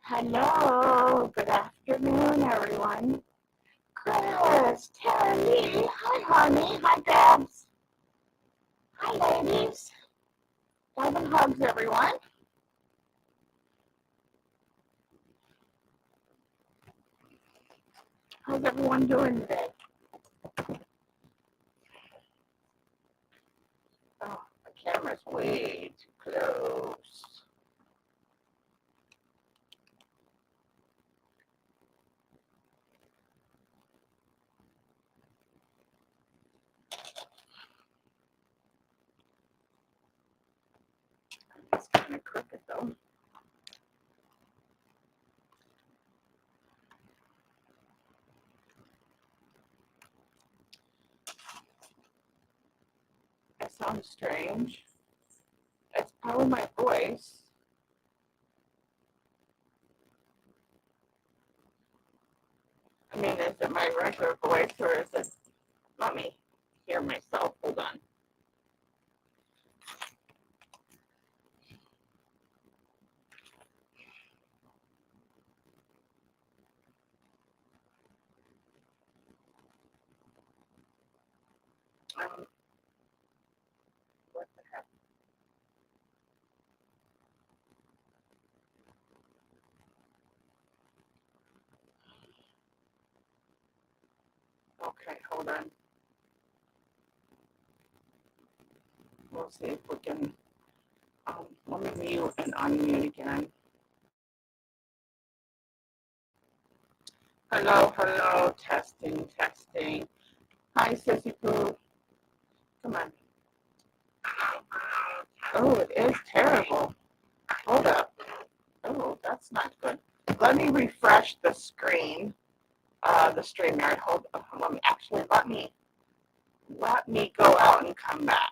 Hello, good afternoon, everyone. Chris, Terry, hi, honey, hi, Debs, hi, ladies. Love and hugs, everyone. How's everyone doing today? Oh, the camera's way too close. It's kind of crooked, though. That sounds strange. It's probably my voice. I mean, is it my regular voice or is it? Let me hear myself. Hold on. What the heck? Okay, hold on. We'll see if we can. Let me mute and unmute again. Hello, hello, testing, testing. Hi, Sissy Poo. Come on. Oh, it is terrible. Hold up. Oh, that's not good. Let me refresh the screen, the StreamYard. Hold on. Let me go out and come back.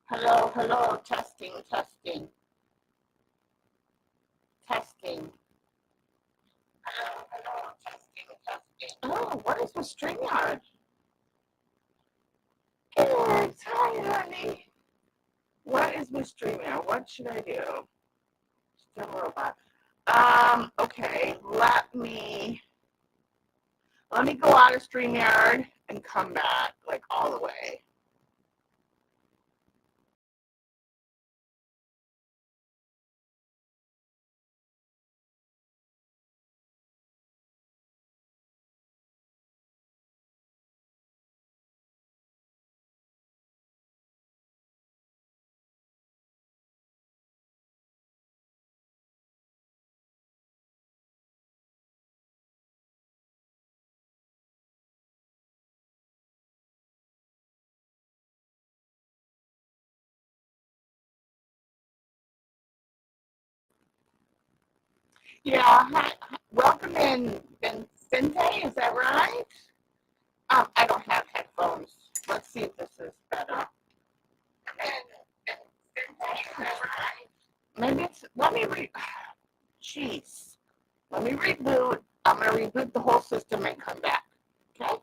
Hello, hello, testing, testing, testing. Hello, hello, testing, testing. Oh, what is the StreamYard? Good. Hi, honey. What is my StreamYard? What should I do? Still a robot. Okay, let me go out of StreamYard and come back, like all the way. Yeah, hi, welcome in, Bente, is that right? I don't have headphones. Let's see if this is better. Maybe it's, jeez. Let me reboot. I'm going to reboot the whole system and come back. Okay?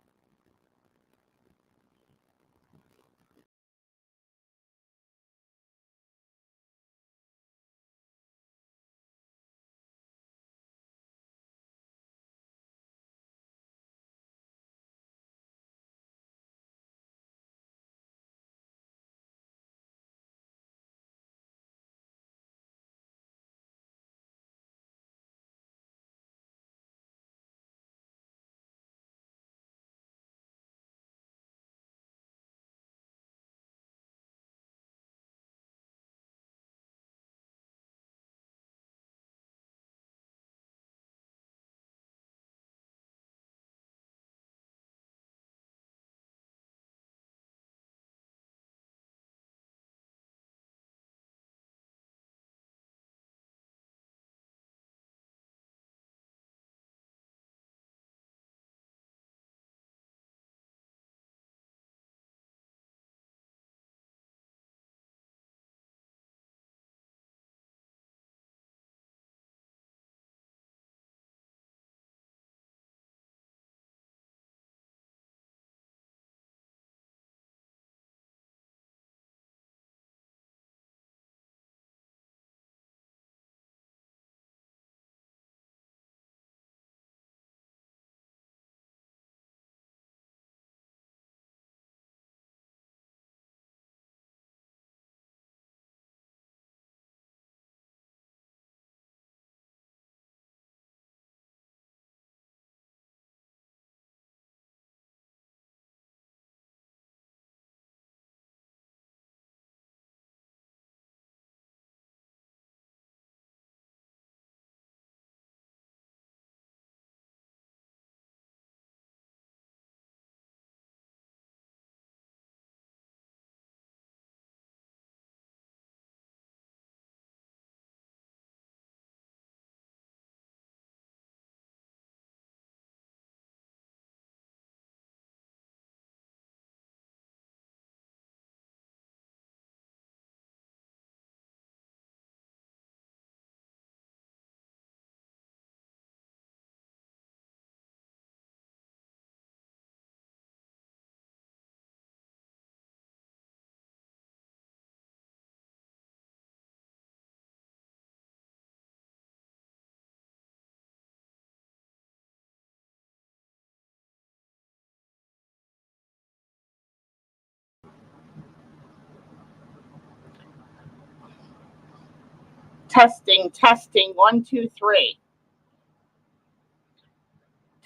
Testing, testing, 1, 2, 3.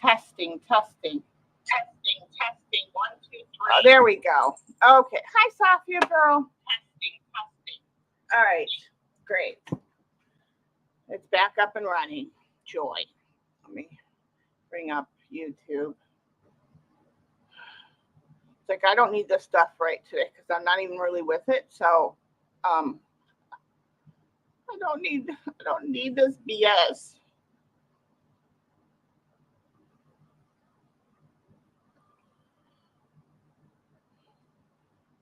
Testing, testing. Testing, testing, 1, 2, 3. Oh, there we go. Okay. Hi, Safya girl. Testing, testing. All right. Great. It's back up and running. Joy. Let me bring up YouTube. It's like I don't need this stuff right today because I'm not even really with it. So I don't need this BS.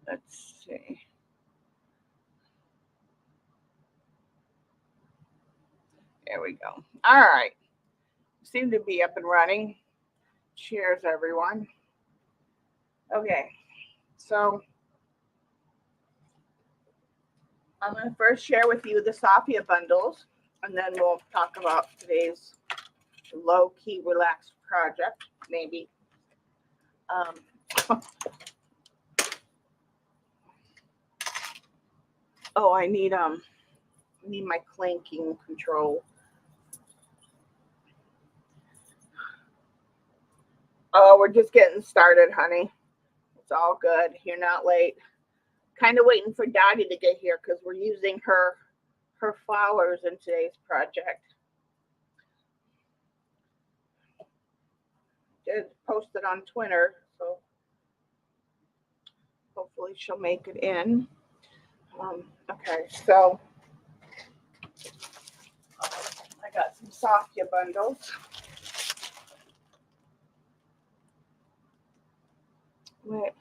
Let's see. There we go. All right. Seem to be up and running. Cheers, everyone. Okay. So I'm going to first share with you the Safya bundles, and then we'll talk about today's low-key relaxed project, maybe. Oh, I need my clanking control. Oh, we're just getting started, honey. It's all good. You're not late. Kind of waiting for Dottie to get here because we're using her flowers in today's project. Did post it on Twitter, so hopefully she'll make it in. Okay, so I got some Safya bundles. Wait.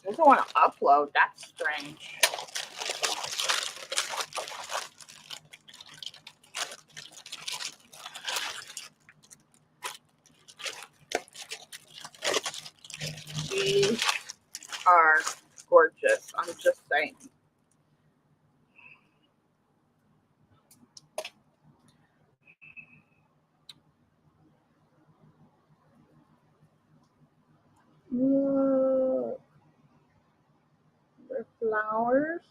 It doesn't want to upload. That's strange. These are gorgeous. I'm just saying. They're flowers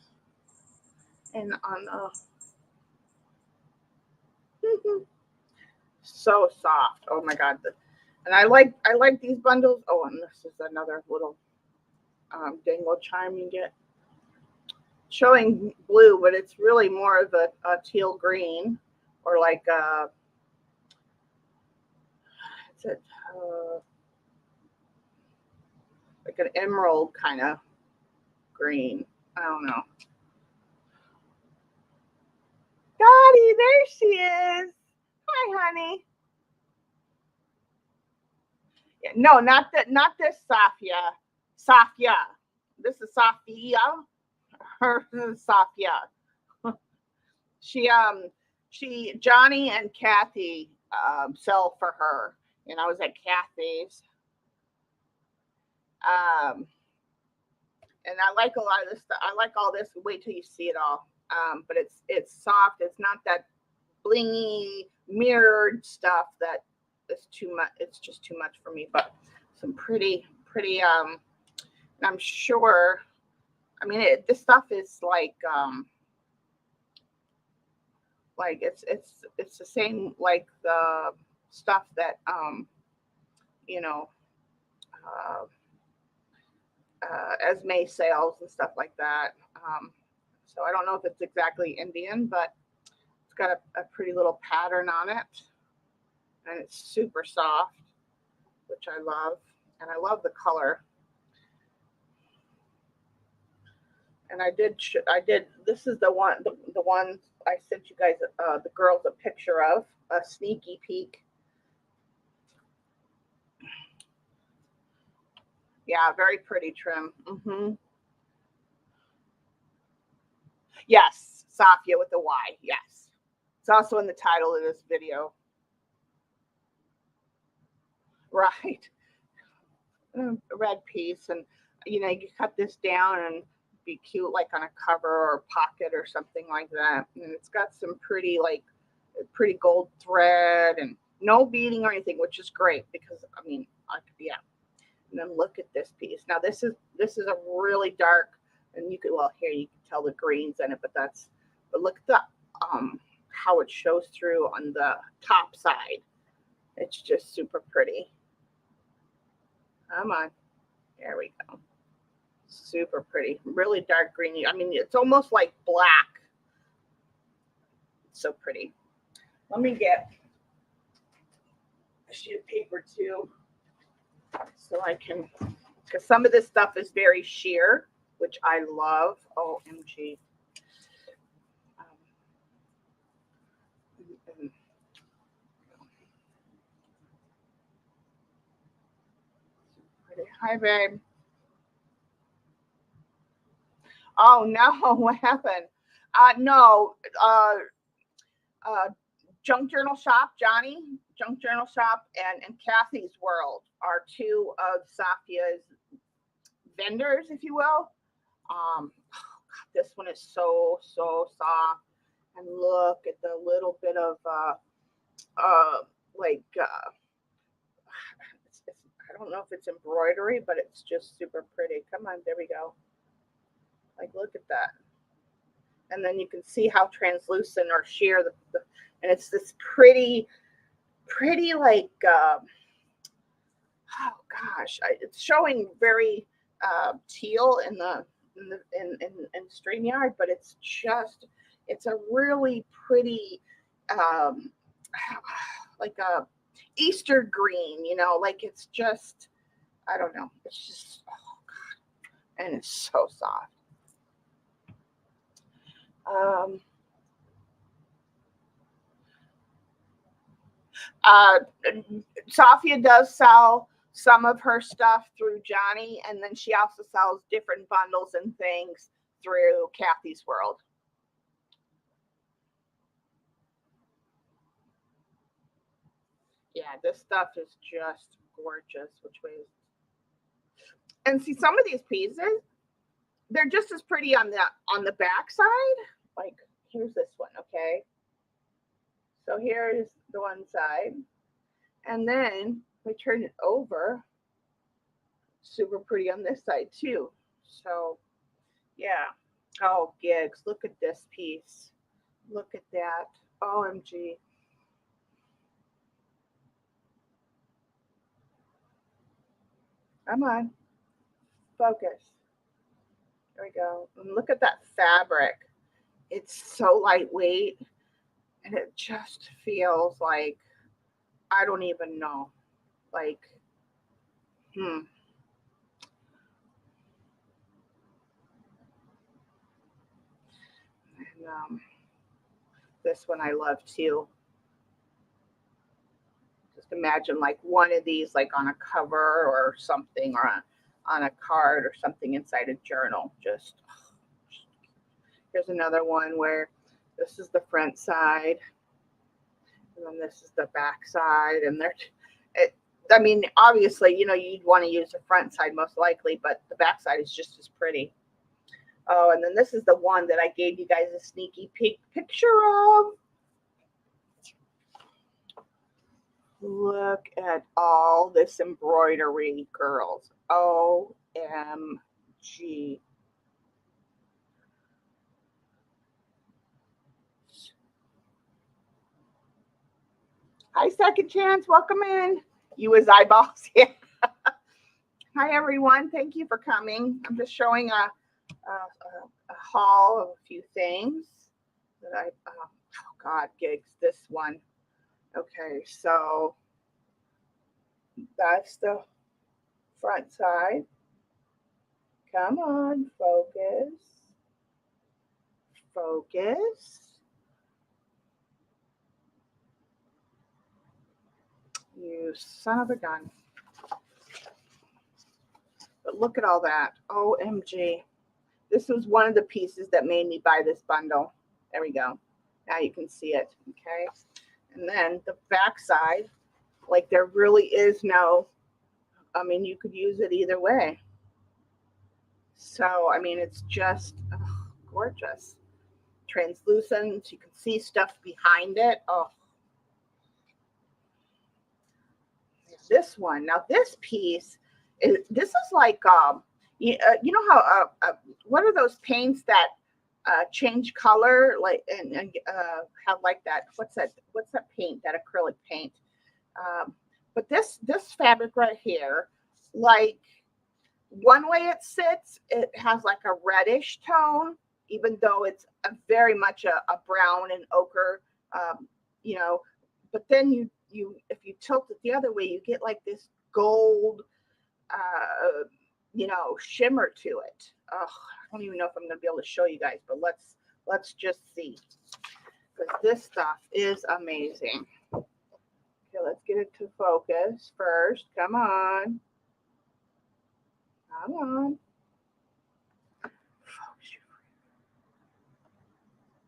and on so soft. Oh my god. And I like these bundles. Oh, and this is another little dangle charm you get. Showing blue, but it's really more of a teal green, or like it's a like an emerald kind of green. I don't know. Dottie, there she is. Hi, honey. Yeah, no, not this Safya. Safya. This is Safya. Her is Safya. She Johnny and Kathy sell for her, and I was at Kathy's. And I like a lot of this stuff. I like all this. Wait till you see it all. But it's soft. It's not that blingy mirrored stuff that is too much. It's just too much for me. But some pretty. And I'm sure. I mean, this stuff is like it's the same like the stuff that Esme sales and stuff like that. So I don't know if it's exactly Indian, but it's got a pretty little pattern on it, and it's super soft, which I love, and I love the color. And I did. This is the one I sent you guys, the girls, a picture of a sneaky peek. Yeah, very pretty trim. Yes, Safya with the Y. Yes, it's also in the title of this video. Right, a red piece, and you cut this down and be cute like on a cover or pocket or something like that. And it's got some pretty gold thread and no beading or anything, which is great because I mean, And then look at this piece. Now this is a really dark, and you can, well, here you can tell the greens in it, but look at the how it shows through on the top side. It's just super pretty. Come on. There we go. Super pretty. Really dark green. I mean, it's almost like black. It's so pretty. Let me get a sheet of paper too, so I can, because some of this stuff is very sheer, which I love. OMG. Hi, babe. Oh no, what happened? No, Junk Journal Shop, Johnny, Junk Journal Shop, and Kathy's World are two of Safya's vendors, if you will. This one is so soft, and look at the little bit of I don't know if it's embroidery, but it's just super pretty. Come on, there we go. Like, look at that. And then you can see how translucent or sheer and it's this pretty like oh gosh, it's showing very teal in StreamYard, but it's a really pretty like a Easter green, you know, like it's just, I don't know, it's just, oh God, and it's so soft. Safya does sell some of her stuff through Johnny, and then she also sells different bundles and things through Kathy's World. Yeah, this stuff is just gorgeous. Which way is it? And see, some of these pieces, they're just as pretty on the back side. Like, here's this one, okay? So here's the one side. And then we turn it over. Super pretty on this side too. So yeah. Oh, gigs, look at this piece. Look at that. OMG. Come on. Focus. There we go. And look at that fabric. It's so lightweight, and it just feels like, I don't even know. Like, And, this one I love too. Just imagine like one of these like on a cover or something, or on a card or something inside a journal. Just, here's another one where this is the front side, and then this is the back side, and I mean, obviously, you know, you'd want to use the front side most likely, but the back side is just as pretty. Oh, and then this is the one that I gave you guys a sneaky peek picture of. Look at all this embroidery, girls. OMG. Hi, Second Chance. Welcome in. You as eyeballs. Yeah. Hi, everyone. Thank you for coming. I'm just showing a haul of a few things that oh God, gigs, this one. Okay, so that's the front side. Come on, focus. Focus. You son of a gun. But look at all that. OMG. This was one of the pieces that made me buy this bundle. There we go. Now you can see it. Okay. And then the back side, like there really is no, I mean, you could use it either way. So, I mean, it's just gorgeous. Translucent. You can see stuff behind it. Oh. This one. Now, this piece This is like, you know how, what are those paints that change color, like, and have like that, what's that paint, that acrylic paint? But this fabric right here, like, one way it sits, it has like a reddish tone, even though it's very much a brown and ochre, you know. But then you if you tilt it the other way, you get like this gold, you know, shimmer to it. I don't even know if I'm going to be able to show you guys, but let's just see, because this stuff is amazing. Okay, let's get it to focus first. Come on. Come on.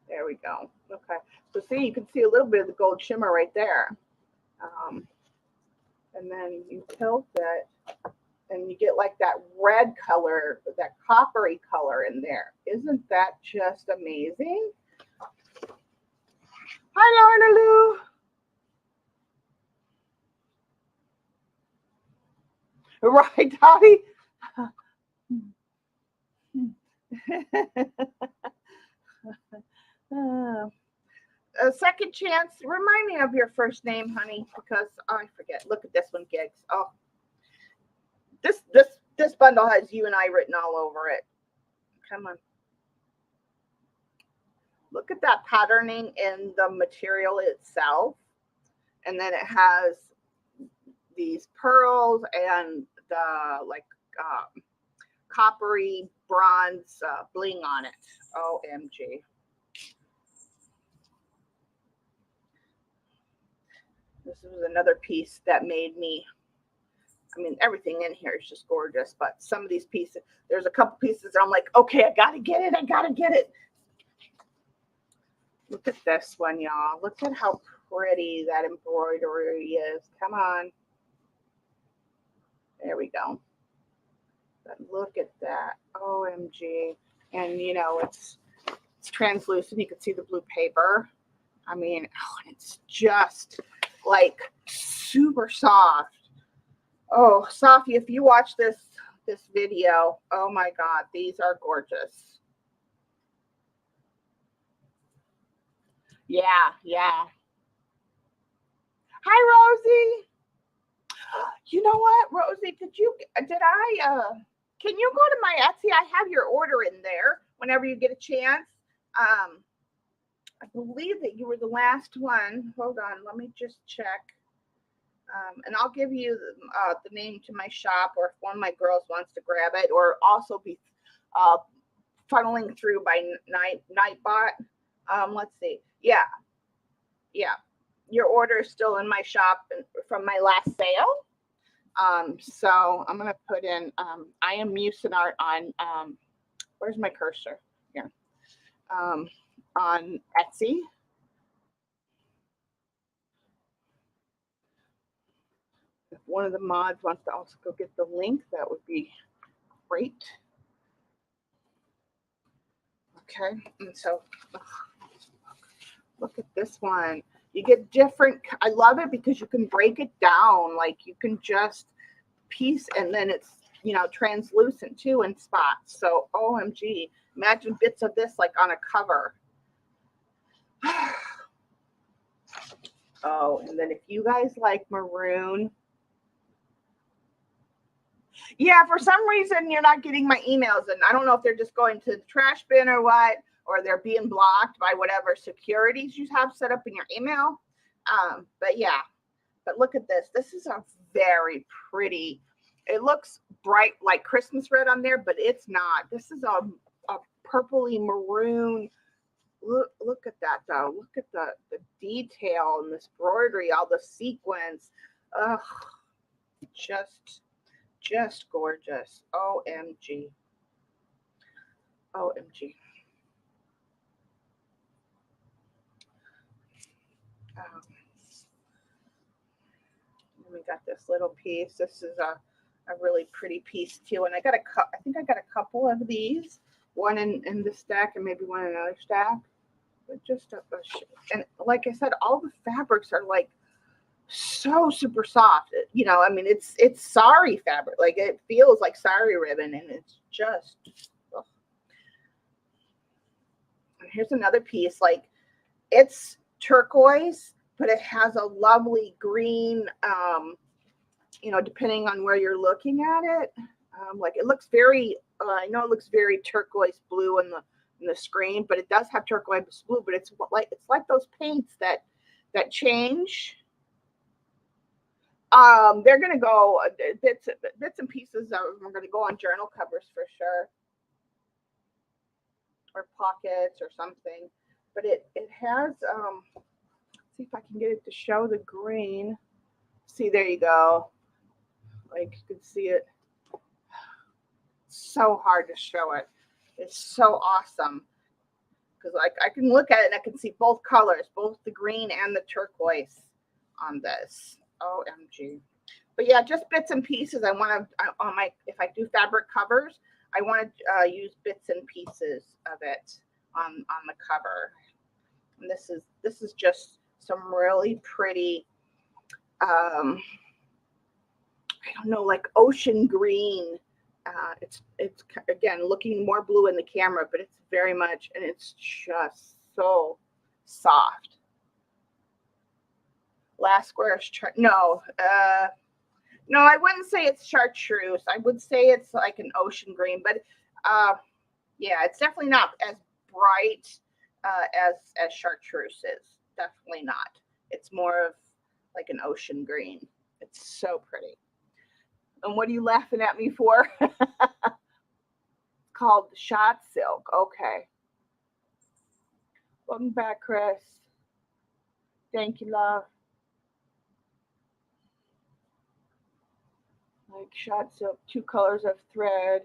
There we go. Okay. So see, you can see a little bit of the gold shimmer right there. And then you tilt it, and you get like that red color, that coppery color in there. Isn't that just amazing? Hi, Lorna Lou. Right, Dottie? A second chance. Remind me of your first name, honey, because I forget. Look at this one, Gigs. Oh, this bundle has you and I written all over it. Come on. Look at that patterning in the material itself, and then it has these pearls and the like coppery bronze bling on it. OMG. This was another piece that made me, I mean, everything in here is just gorgeous, but some of these pieces, there's a couple pieces that I'm like, okay, I gotta get it. I gotta get it. Look at this one, y'all. Look at how pretty that embroidery is. Come on. There we go. But look at that. OMG. And, you know, it's translucent. You can see the blue paper. I mean, it's just like super soft. Oh, Safya, if you watch this video, oh my God, these are gorgeous. Yeah. Hi, Rosie. You know what, Rosie? Can you go to my Etsy? I have your order in there whenever you get a chance. I believe that you were the last one. Hold on, let me just check. And I'll give you the name to my shop, or if one of my girls wants to grab it, or also be funneling through by Nightbot. Let's see. Yeah. Your order is still in my shop from my last sale. So I'm gonna put in I am Musinart on where's my cursor? Here. On Etsy. If one of the mods wants to also go get the link, that would be great. Okay, and so look at this one. You get different. I love it because you can break it down. Like, you can just piece, and then it's, you know, translucent too in spots. So OMG, imagine bits of this like on a cover. Oh, and then if you guys like maroon. Yeah, for some reason you're not getting my emails, and I don't know if they're just going to the trash bin or what, or they're being blocked by whatever securities you have set up in your email. But yeah, but look at this. This is a very pretty, it looks bright like Christmas red on there, but it's not. This is a purpley maroon. Look at that though. Look at the detail and this embroidery, all the sequins. Ugh, just gorgeous. OMG. OMG. We got this little piece. This is a really pretty piece too. And I think I got a couple of these. One in this stack and maybe one in another stack. But just and like I said, all the fabrics are like so super soft. You know, I mean, it's sari fabric. Like it feels like sari ribbon, and it's just. Ugh. And here's another piece. Like it's turquoise, but it has a lovely green. You know, depending on where you're looking at it, like it looks very. I know it looks very turquoise blue in the screen, but it does have turquoise blue. But it's like those paints that change. They're gonna go bits and pieces of them are gonna go on journal covers for sure, or pockets or something. But it has let's see if I can get it to show the green. See, there you go. Like you can see it. So hard to show it. It's so awesome because like I can look at it and I can see both colors, both the green and the turquoise on this. OMG. But yeah, just bits and pieces. I want to on my if I do fabric covers, I want to use bits and pieces of it on the cover. And this is just some really pretty I don't know, like ocean green. It's again looking more blue in the camera, but it's very much, and it's just so soft. Last square is no, I wouldn't say it's chartreuse. I would say it's like an ocean green, but yeah, it's definitely not as bright as chartreuse is. Definitely not. It's more of like an ocean green. It's so pretty. And what are you laughing at me for? It's called Shot Silk. Okay. Welcome back, Chris. Thank you, love. Like Shot Silk, 2 colors of thread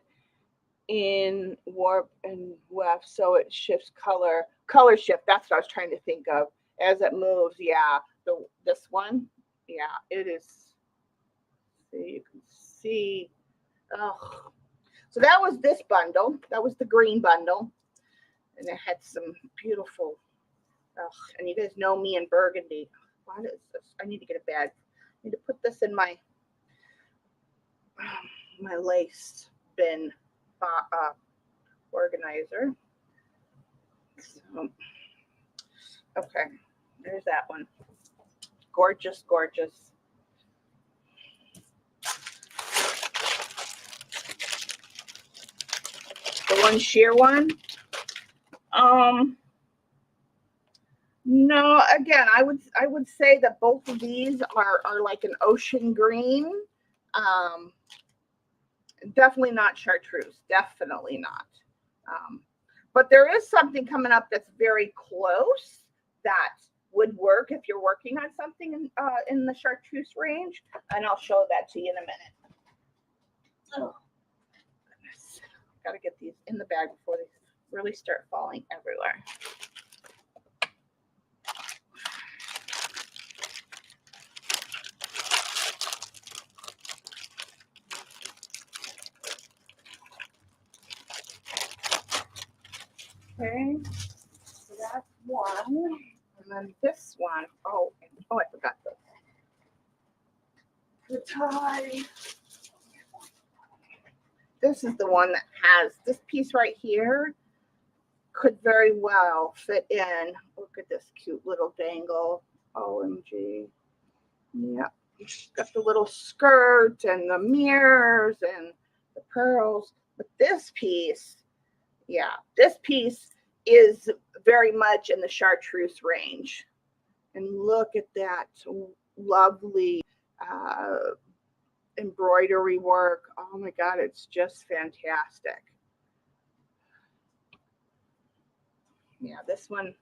in warp and weft, so it shifts color. Color shift, that's what I was trying to think of. As it moves, yeah. This one, yeah, it is. So you can see. Oh, so that was this bundle. That was the green bundle, and it had some beautiful. And you guys know me in burgundy. What is this? I need to get a bag. I need to put this in my lace bin organizer. So, okay, there's that one. Gorgeous, gorgeous. The one sheer one. No, again, I would say that both of these are like an ocean green. Definitely not chartreuse. Definitely not. But there is something coming up that's very close that would work if you're working on something in the chartreuse range, and I'll show that to you in a minute. Oh, goodness. Got to get these in the bag before they really start falling everywhere. Okay, so that's one, and then this one. Oh, I forgot the tie. This is the one that has this piece right here. Could very well fit in. Look at this cute little dangle. OMG. Yeah, got the little skirt and the mirrors and the pearls. But this piece, yeah, this piece is very much in the chartreuse range. And look at that lovely embroidery work. Oh my God, it's just fantastic. Yeah, this one.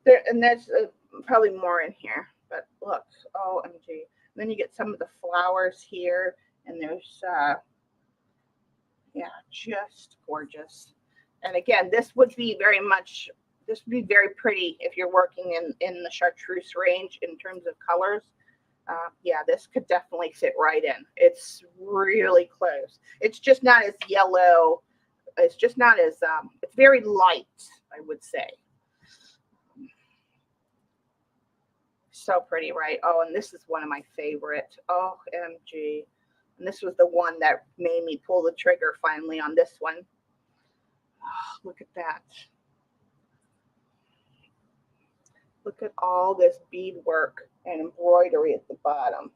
And there's probably more in here, but look, OMG. And then you get some of the flowers here, and there's, yeah, just gorgeous. And again, this would be very pretty if you're working in the chartreuse range in terms of colors. Yeah, this could definitely fit right in. It's really close. It's just not as yellow. It's just not as, it's very light, I would say. So pretty, right? Oh, and this is one of my favorite. OMG. And this was the one that made me pull the trigger finally on this one. Oh, look at that. Look at all this bead work and embroidery at the bottom.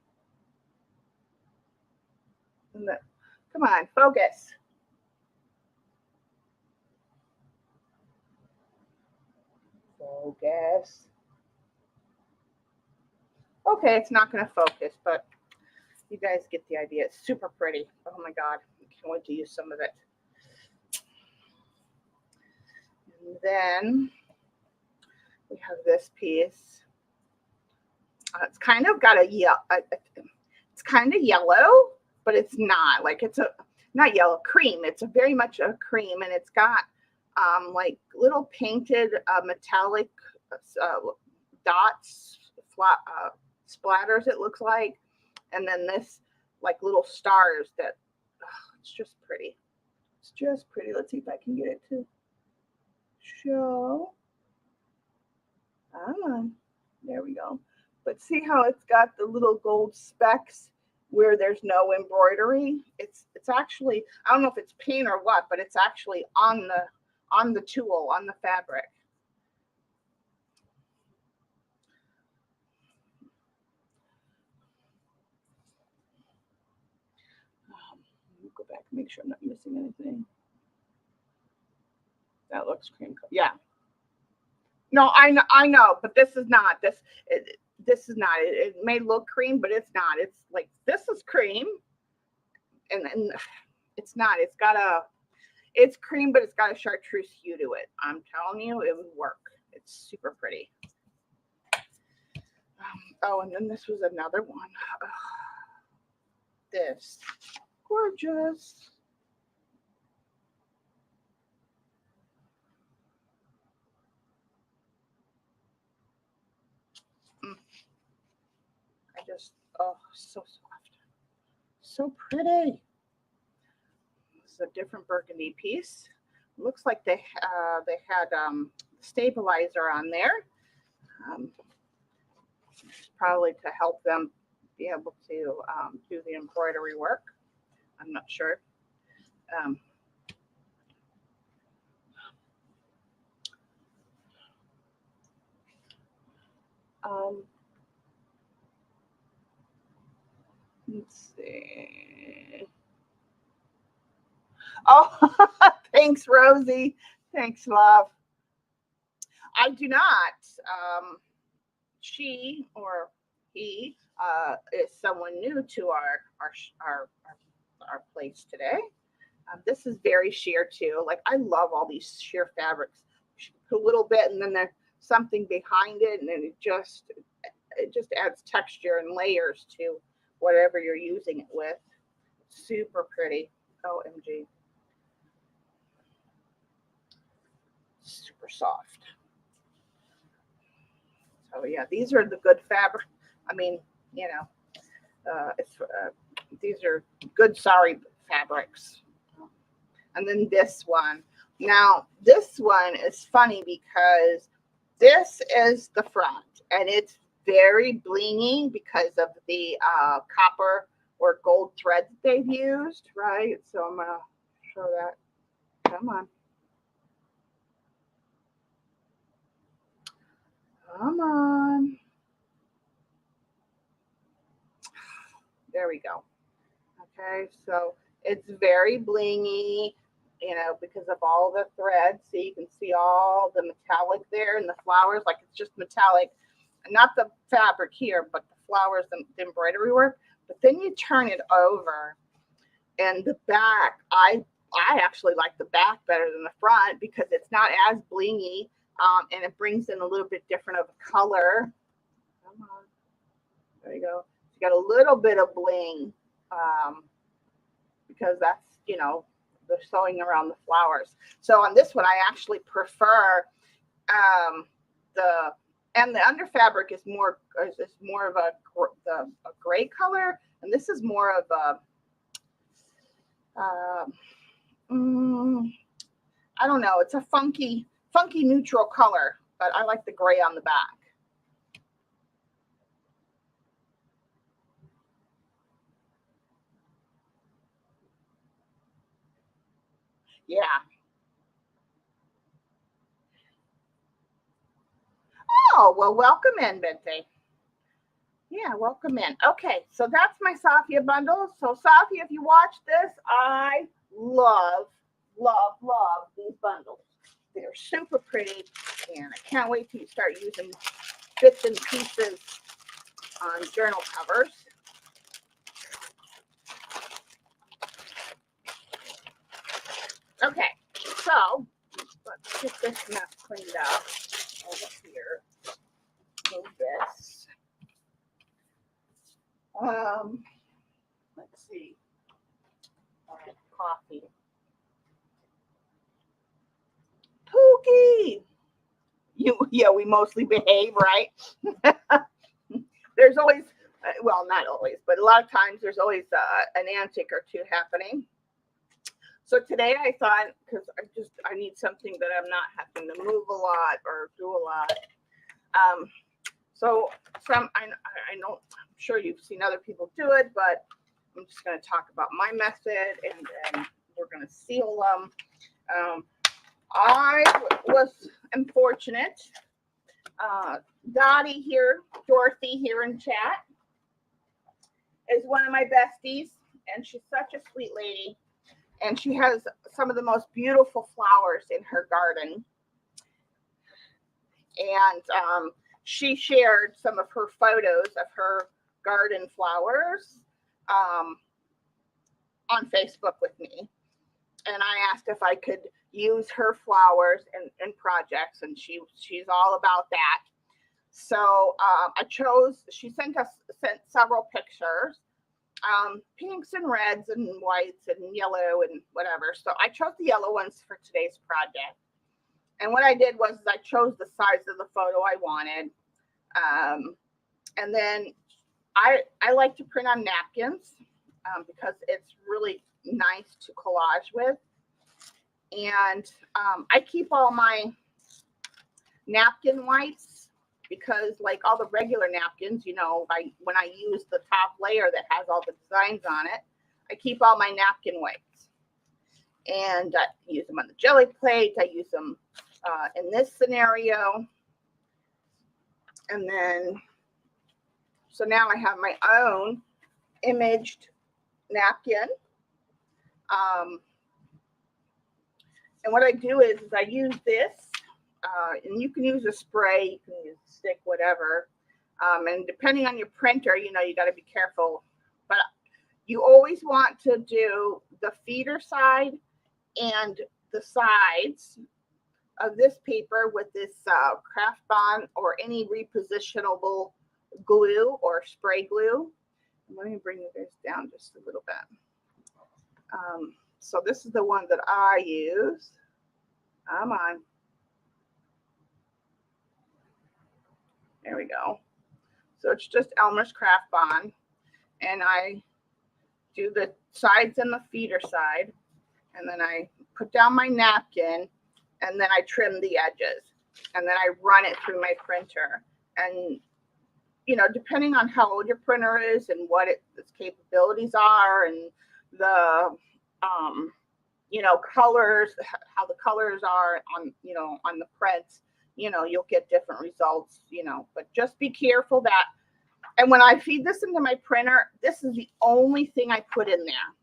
Come on, focus. Focus. Okay, it's not going to focus, but you guys get the idea. It's super pretty. Oh my God, I can't wait to use some of it. And then we have this piece. It's kind of got it's kind of yellow, but it's not. Like it's not yellow, cream. It's very much a cream, and it's got like little painted metallic dots, splatters, it looks like. And then this like little stars that, it's just pretty. It's just pretty. Let's see if I can get it to show. There we go. But see how it's got the little gold specks where there's no embroidery? It's actually, I don't know if it's paint or what, but it's actually on the tool, on the fabric. Go back and make sure I'm not missing anything. That looks cream color. Yeah. No, I know, but this is not. This is not. It may look cream, but it's not. It's like, this is cream, and it's not. It's cream, but it's got a chartreuse hue to it. I'm telling you, it would work. It's super pretty. Oh, and then this was another one. This, gorgeous. Oh, so soft, so pretty. This is a different burgundy piece. Looks like they had stabilizer on there, probably to help them be able to do the embroidery work. I'm not sure. Let's see. Oh, thanks, Rosie. Thanks, love. I do not. She or he is someone new to our place today. This is very sheer too. Like, I love all these sheer fabrics. A little bit, and then there's something behind it, and then it just adds texture and layers to whatever you're using it with. Super pretty. OMG. Super soft. So yeah, these are the good fabric. I mean, you know, these are good sari fabrics. And then this one. Now, this one is funny because this is the front, and it's very blingy because of the copper or gold thread that they've used, right? So I'm going to show that. Come on. Come on. There we go. Okay, so it's very blingy, you know, because of all the threads. So you can see all the metallic there and the flowers, like it's just metallic. Not the fabric here, but the flowers, the embroidery work. But then you turn it over, and the back, I actually like the back better than the front because it's not as blingy, and it brings in a little bit different of a color. Come on. There you go. You got a little bit of bling, because that's, you know, the sewing around the flowers. So on this one, I actually prefer the under fabric is more of a gray color, and this is more of a I don't know. It's a funky neutral color, but I like the gray on the back. Yeah. Oh, well, welcome in, Bente. Yeah, welcome in. Okay, so that's my Safya bundle. So Safya, if you watch this, I love, love, love these bundles. They're super pretty, and I can't wait till you start using bits and pieces on journal covers. Okay, so let's get this mess cleaned up over here. Move this. Let's see. All right, coffee. Pookie. Yeah, we mostly behave, right? There's always, well, not always, but a lot of times there's always an antic or two happening. So today I thought, because I need something that I'm not having to move a lot or do a lot. So I know, I'm sure you've seen other people do it, but I'm just going to talk about my method, and then we're going to seal them. I was unfortunate. Dottie here, Dorothy here in chat, is one of my besties, and she's such a sweet lady. And she has some of the most beautiful flowers in her garden. And she shared some of her photos of her garden flowers on Facebook with me. And I asked if I could use her flowers in projects, and she's all about that. So she sent several pictures, pinks and reds and whites and yellow and whatever. So I chose the yellow ones for today's project. And what I did was I chose the size of the photo I wanted. And then I like to print on napkins because it's really nice to collage with. And I keep all my napkin whites because, like all the regular napkins, when I use the top layer that has all the designs on it, I keep all my napkin whites. And I use them on the jelly plate. I use them in this scenario. And then, so now I have my own imaged napkin. And what I do is I use this, and you can use a spray, you can use a stick, whatever. And depending on your printer, you got to be careful. But you always want to do the feeder side and the sides of this paper with this craft bond or any repositionable glue or spray glue. Let me bring this down just a little bit. So this is the one that I use. Come on. There we go. So it's just Elmer's Craft Bond. And I do the sides and the feeder side. And then I put down my napkin. And then I trim the edges. And then I run it through my printer. And, depending on how old your printer is and what its capabilities are and the colors, how the colors are on the prints, you'll get different results, but just be careful that, and when I feed this into my printer, this is the only thing I put in there.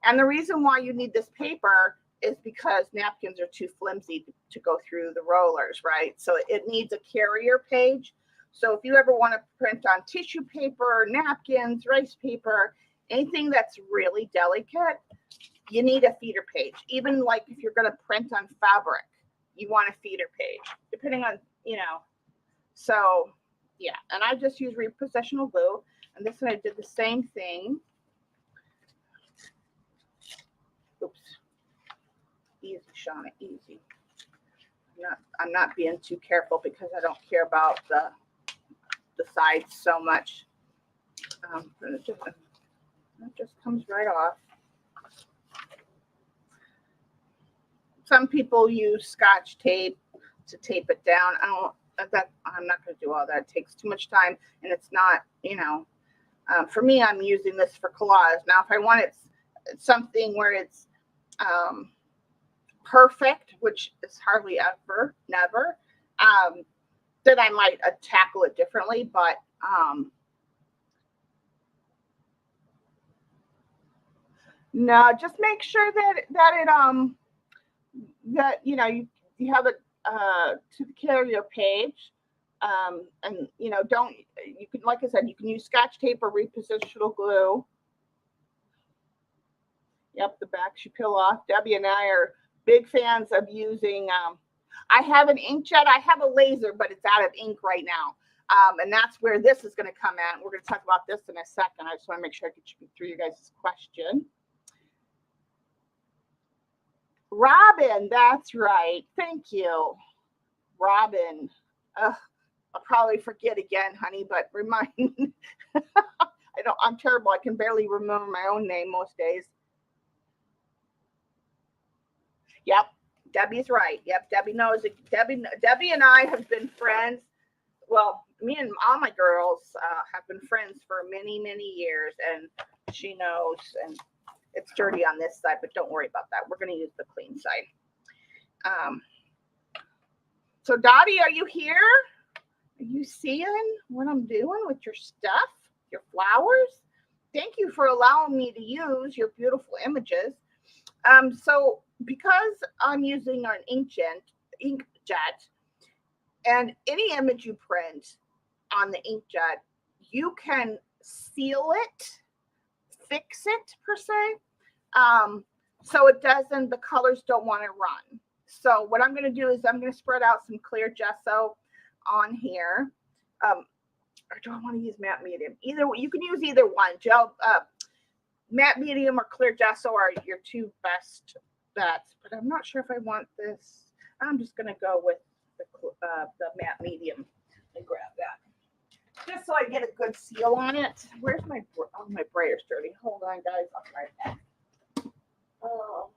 And the reason why you need this paper is because napkins are too flimsy to go through the rollers, right? So it needs a carrier page. So if you ever want to print on tissue paper, napkins, rice paper, anything that's really delicate, you need a feeder page. Even like if you're going to print on fabric, you want a feeder page, depending on, So, yeah. And I just use repositional glue. And this one I did the same thing. Oops. Easy, Shauna, easy. I'm not being too careful because I don't care about the sides so much. It just comes right off. Some people use Scotch tape to tape it down. I'm not going to do all that. It takes too much time, and it's not, for me, I'm using this for collage. Now, if I wanted something where it's perfect, which is hardly ever, never, then I might tackle it differently. But no, just make sure that you know you have it to the care of your page. And you know, don't, you can, like I said, you can use Scotch tape or repositional glue. Yep, the back should peel off. Debbie and I are big fans of using, I have an inkjet, I have a laser, but it's out of ink right now. And that's where this is going to come in. We're going to talk about this in a second. I just want to make sure I get through you guys' question. Robin, that's right. Thank you, Robin. I'll probably forget again, honey, but remind me. I'm terrible. I can barely remember my own name most days. Yep, Debbie's right. Yep, Debbie knows it. Debbie and I have been friends. Well, me and all my girls have been friends for many, many years, and she knows. And it's dirty on this side, but don't worry about that. We're going to use the clean side. So Dottie, are you here? Are you seeing what I'm doing with your stuff, your flowers? Thank you for allowing me to use your beautiful images. So because I'm using an inkjet, and any image you print on the inkjet, you can seal it, fix it per se, so it doesn't, the colors don't want to run. So what I'm going to do is I'm going to spread out some clear gesso on here. Or do I want to use matte medium? Either, you can use either one. Matte medium or clear gesso are your two best bets, but I'm not sure if I want this. I'm just going to go with the matte medium and grab that, just so I get a good seal on it. Where's my brayer's dirty? Hold on, guys. I'll be right back. Oh.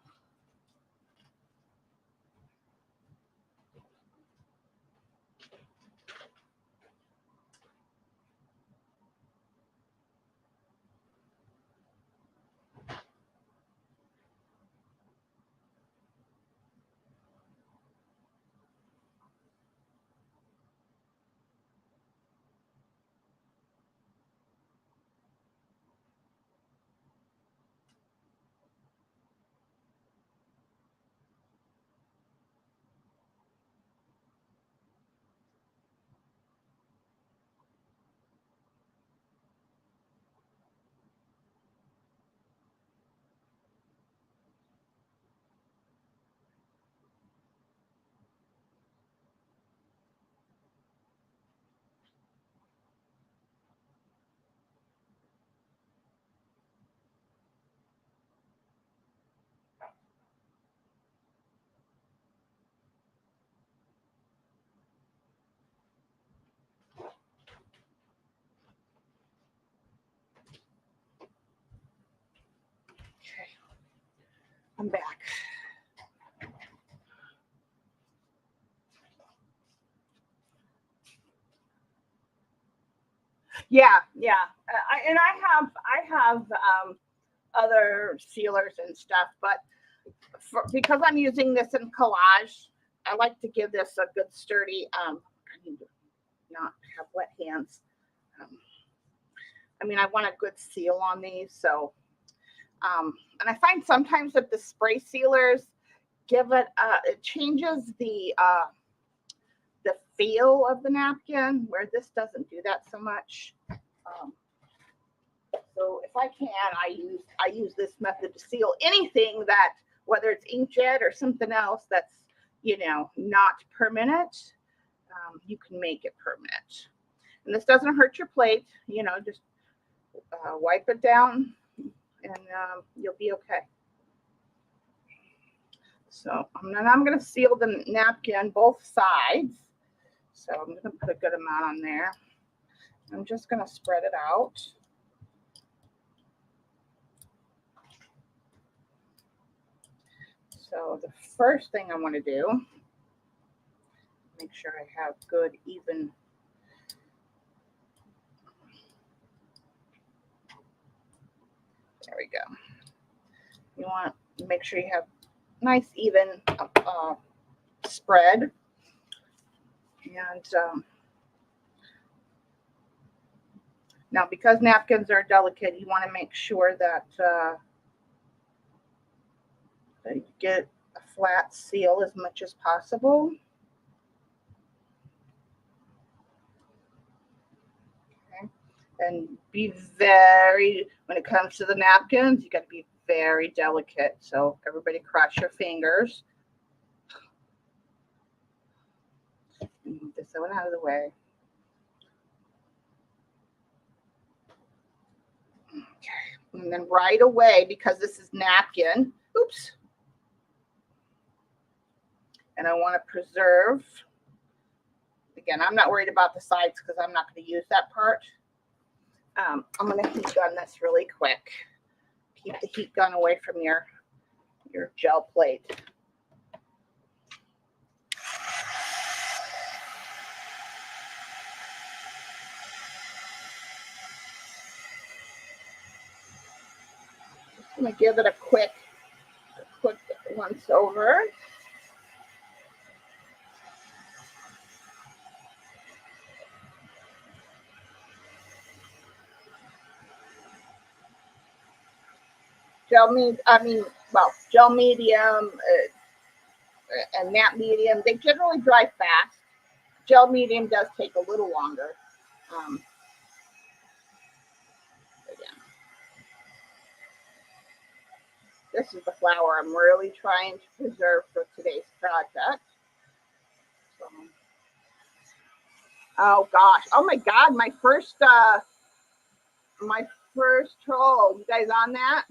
Okay, I'm back. Yeah. I have other sealers and stuff, but because I'm using this in collage, I like to give this a good sturdy. I need to not have wet hands. I mean, I want a good seal on these, so. And I find sometimes that the spray sealers give it, it changes the feel of the napkin, where this doesn't do that so much. So if I can, I use this method to seal anything that, whether it's inkjet or something else that's, you know, not permanent, you can make it permanent. And this doesn't hurt your plate, you know, just wipe it down and you'll be okay. So I'm going to seal the napkin both sides. So I'm going to put a good amount on there. I'm just going to spread it out. So the first thing I want to do, make sure I have good, even. There we go. You want to make sure you have nice even spread. And now, because napkins are delicate, you want to make sure that that you get a flat seal as much as possible. Okay. And be very, when it comes to the napkins, you got to be very delicate. So everybody cross your fingers. Move this one out of the way. Okay. And then right away, because this is napkin, oops. And I want to preserve. Again, I'm not worried about the sides because I'm not going to use that part. I'm going to heat gun this really quick. Keep the heat gun away from your gel plate. I'm going to give it a quick once over. Gel medium and matte medium, they generally dry fast. Gel medium does take a little longer. Again, this is the flower I'm really trying to preserve for today's project. So, oh gosh, oh my God, my first troll. You guys on that?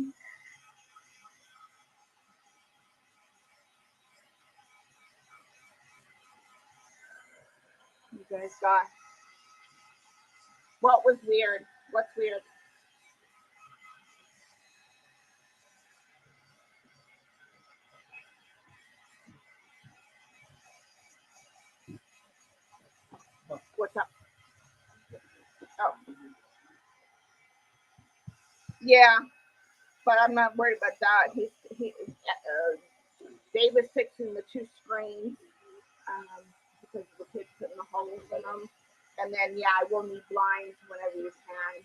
You guys got, what was weird? What's weird? What's up? Oh, yeah, but I'm not worried about that. Dave is fixing the two screens because the kids putting the holes in them, and then yeah, I will need blinds whenever you can.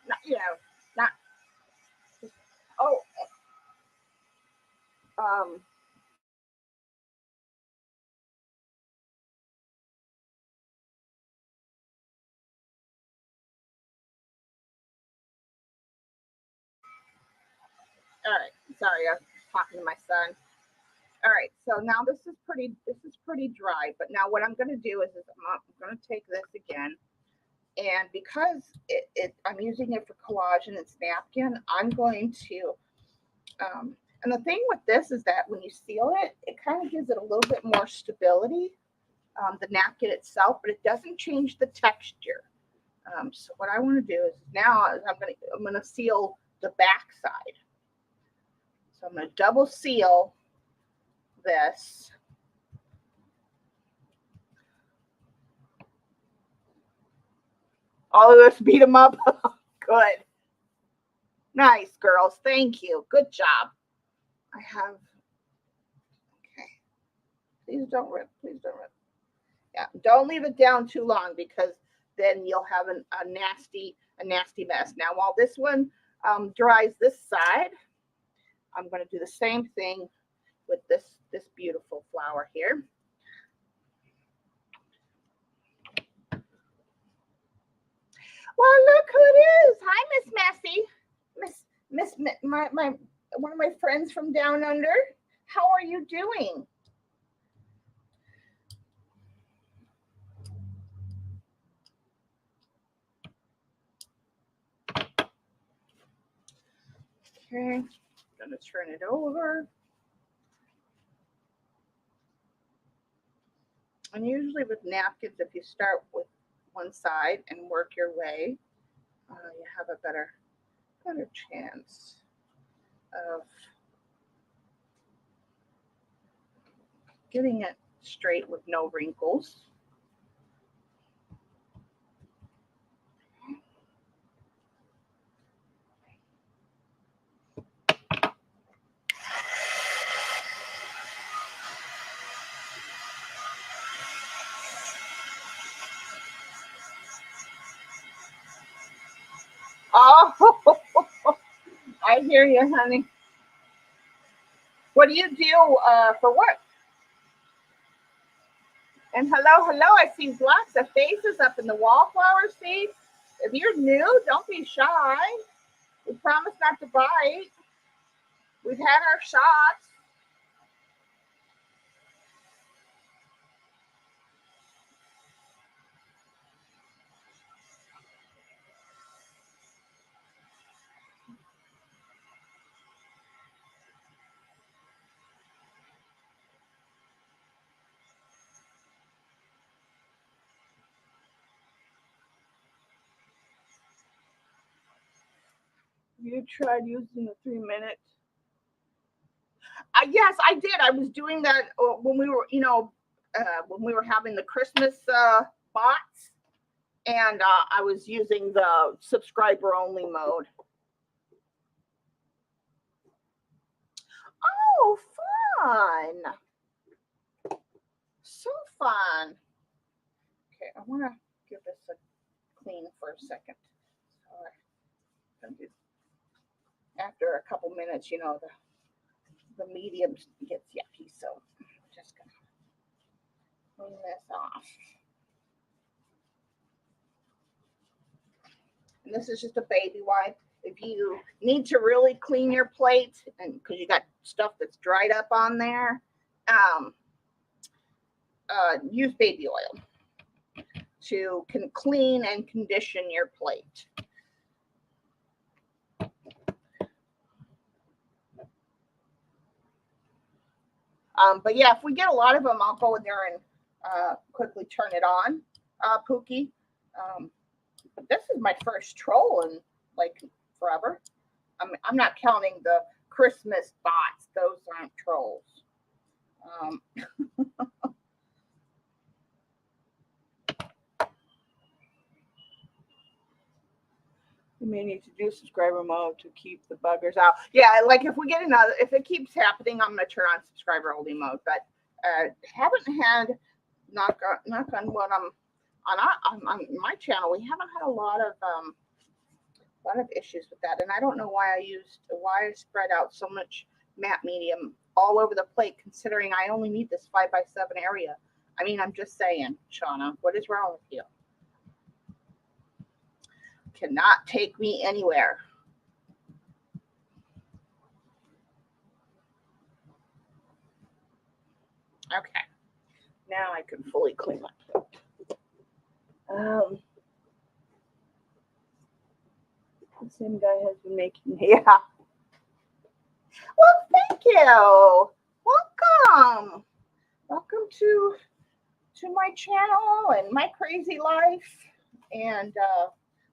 Not, not. Oh, all right. Sorry, I was talking to my son. All right, so now this is pretty dry, but now what I'm going to do is I'm going to take this again, and because I'm using it for collage and it's napkin, I'm going to, and the thing with this is that when you seal it, it kind of gives it a little bit more stability, the napkin itself, but it doesn't change the texture. So what I want to do is now I'm going to seal the back side. So I'm going to double seal this. All of us beat them up. Good. Nice, girls. Thank you. Good job. I have. Okay. Please don't rip. Please don't rip. Yeah. Don't leave it down too long because then you'll have a nasty mess. Now, while this one dries this side, I'm going to do the same thing with this beautiful flower here. Well, look who it is. Hi, Miss Massey. My one of my friends from down under. How are you doing? Okay, I'm gonna turn it over. And usually with napkins, if you start with one side and work your way, you have a better chance of getting it straight with no wrinkles. I hear you, honey. What do you do for work? And hello, hello. I see lots of faces up in the wallflower seats. If you're new, don't be shy. We promise not to bite. We've had our shots. You tried using the 3 minutes. Yes, I did. I was doing that when we were, when we were having the Christmas bots, and I was using the subscriber only mode. Oh, fun! So fun. Okay, I want to give this a clean for a second. After a couple minutes, the medium gets yucky, so I'm just gonna clean this off. And this is just a baby wipe. If you need to really clean your plate, and because you got stuff that's dried up on there, use baby oil to clean and condition your plate. But yeah, if we get a lot of them, I'll go in there and quickly turn it on, Pookie. But this is my first troll in like forever. I'm not counting the Christmas bots; those aren't trolls. You may need to do subscriber mode to keep the buggers out. Yeah, like if we get another, if it keeps happening, I'm gonna turn on subscriber only mode. But haven't had knock on what on my channel. We haven't had a lot of issues with that, and I don't know why I spread out so much matte medium all over the plate, considering I only need this 5x7 area. I mean, I'm just saying, Shauna, what is wrong with you? Cannot take me anywhere. Okay, now I can fully clean my plate. The same guy has been making. Yeah. Well, thank you. Welcome. Welcome to my channel and my crazy life. And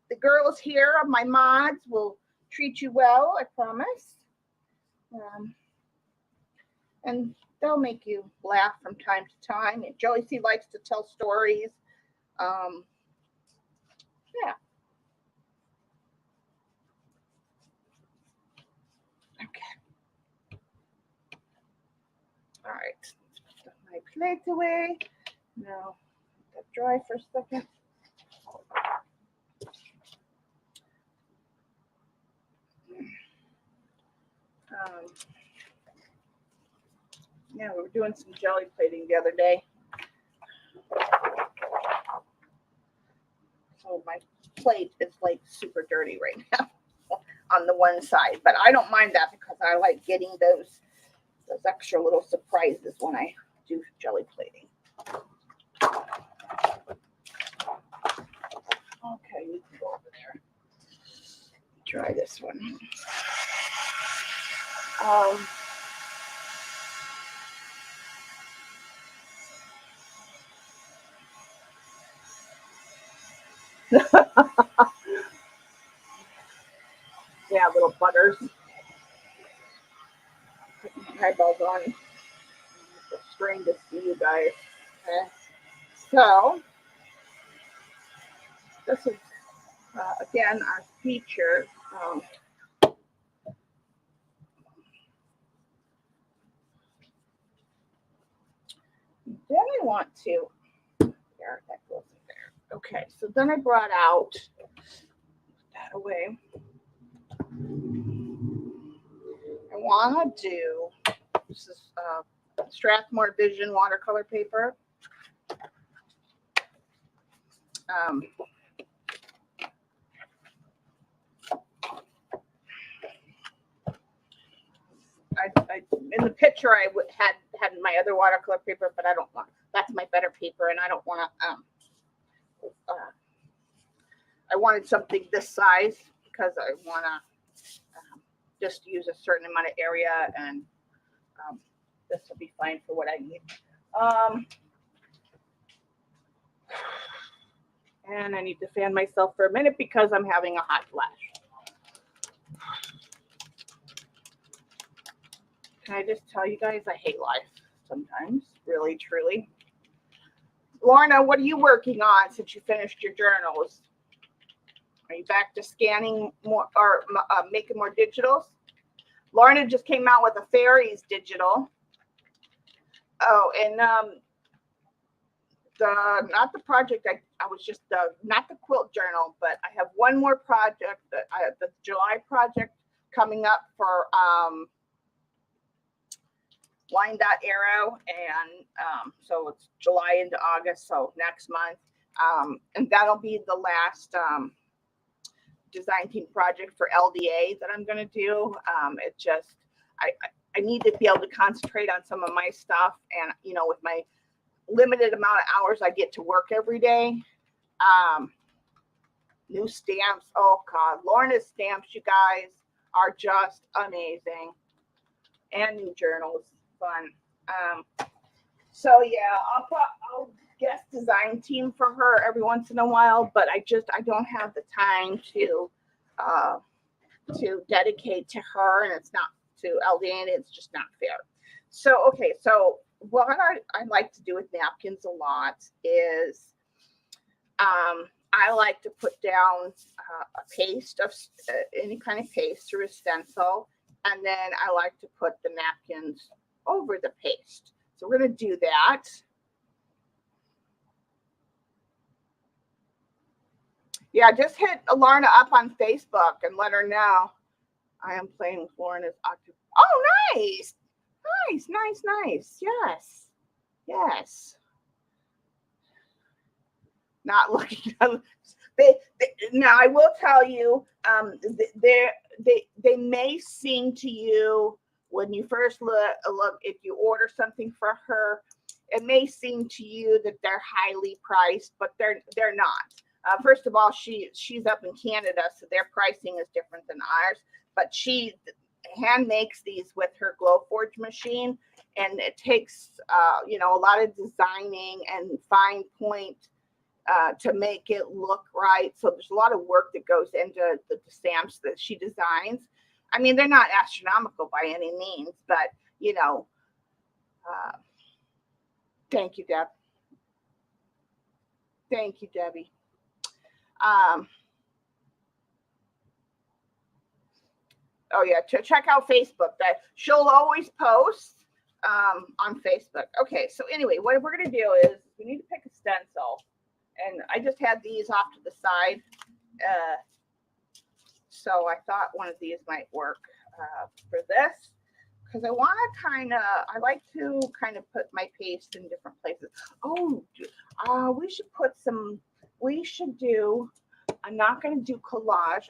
the girls here, my mods, will treat you well, I promise. And they'll make you laugh from time to time. And Joey C likes to tell stories. Yeah. Okay. All right. Let's put my plate away. Now, let that dry for a second. Yeah, we were doing some jelly plating the other day. So my plate is like super dirty right now on the one side, but I don't mind that because I like getting those extra little surprises when I do jelly plating. Okay, you can go over there. Try this one. Yeah, little butters. Put my eyeballs on. It's a strain to see you guys. Okay. So this is again our feature. Then I want to. There, that goes in there. Okay, so then I brought out that away. want to do, this is Strathmore Vision watercolor paper. In the picture I had my other watercolor paper, but I don't want, that's my better paper, and I don't want to. I wanted something this size because I want to just use a certain amount of area, and this will be fine for what I need. And I need to fan myself for a minute because I'm having a hot flash. Can I just tell you guys, I hate life sometimes, really, truly. Lorna, what are you working on since you finished your journals? Are you back to scanning more or making more digitals? Lorna just came out with a fairies digital. Oh, and not the project. I was just not the quilt journal, but I have one more project that the July project coming up for Line Dot Arrow, and so it's July into August, so next month, and that'll be the last design team project for LDA that I'm going to do. It just I need to be able to concentrate on some of my stuff, and you know, with my limited amount of hours I get to work every day. New stamps, oh god, Lorna's stamps, you guys, are just amazing, and new journals. Fun. So yeah, I'll guest design team for her every once in a while, but I don't have the time to dedicate to her, and it's not to LDA, and it's just not fair. So okay, so what I like to do with napkins a lot is I like to put down a paste of any kind of paste through a stencil, and then I like to put the napkins over the paste. So we're going to do that. Yeah, just hit Lorna up on Facebook and let her know I am playing with Lorna's octave. Oh, nice. Nice. Yes. Not looking. Now I will tell you, they may seem to you when you first look, if you order something for her, it may seem to you that they're highly priced, but they're not. First of all, she's up in Canada, so their pricing is different than ours. But she hand makes these with her Glowforge machine, and it takes a lot of designing and fine point to make it look right. So there's a lot of work that goes into the stamps that she designs. I mean, they're not astronomical by any means, but thank you, Deb. Thank you, Debbie. Oh yeah, check out Facebook. That she'll always post on Facebook. Okay, so anyway, what we're gonna do is we need to pick a stencil, and I just had these off to the side, so I thought one of these might work for this, because I want to I like to kind of put my paste in different places. Oh, we should do. I'm not going to do collage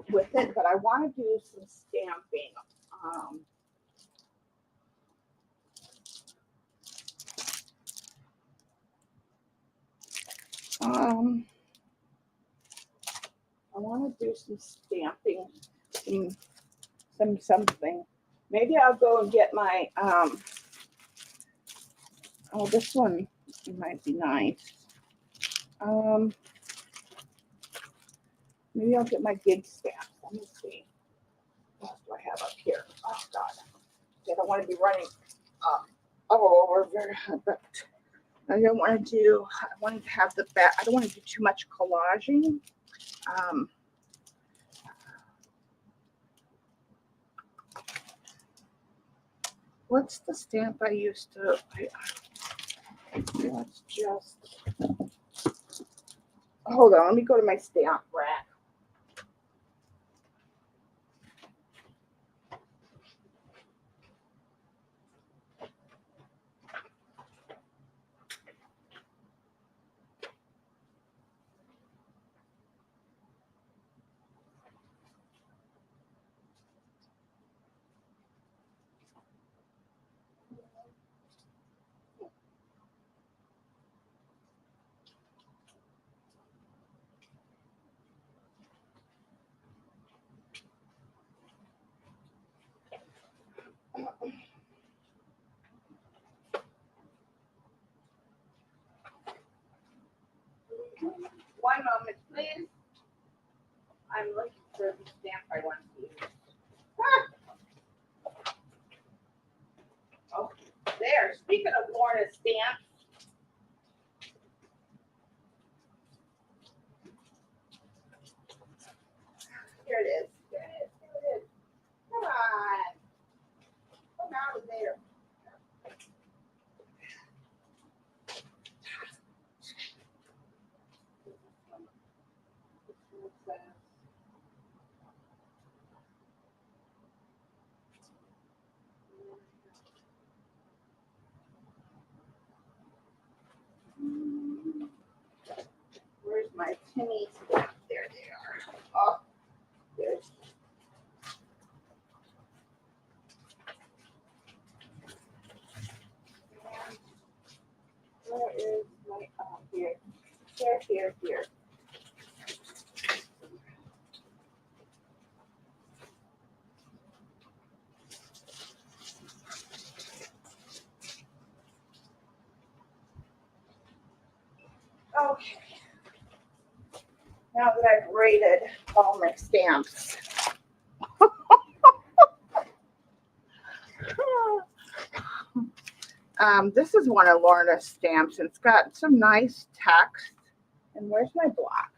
with it, but I want to do some stamping. I want to do some stamping, something. Maybe I'll go and get my oh, this one might be nice. Maybe I'll get my gig stamps. Let me see. What do I have up here? Oh God, I don't want to be running all over there, but I don't want to do. I want to have the back. I don't want to do too much collaging. What's the stamp I used to? Let's just hold on. Let me go to my stamp rack. One moment, please. I'm looking for the stamp I want to use. Oh, there. Speaking of Lorna stamps. Here it is. Here it is. Here it is. Come on. Come out of there. Where's my Timmy stamp? There they are. Oh, there's. Where is my, here. Here. Okay. Now that I've rated all my stamps. This is one of Lorna's stamps, and it's got some nice text. And where's my block?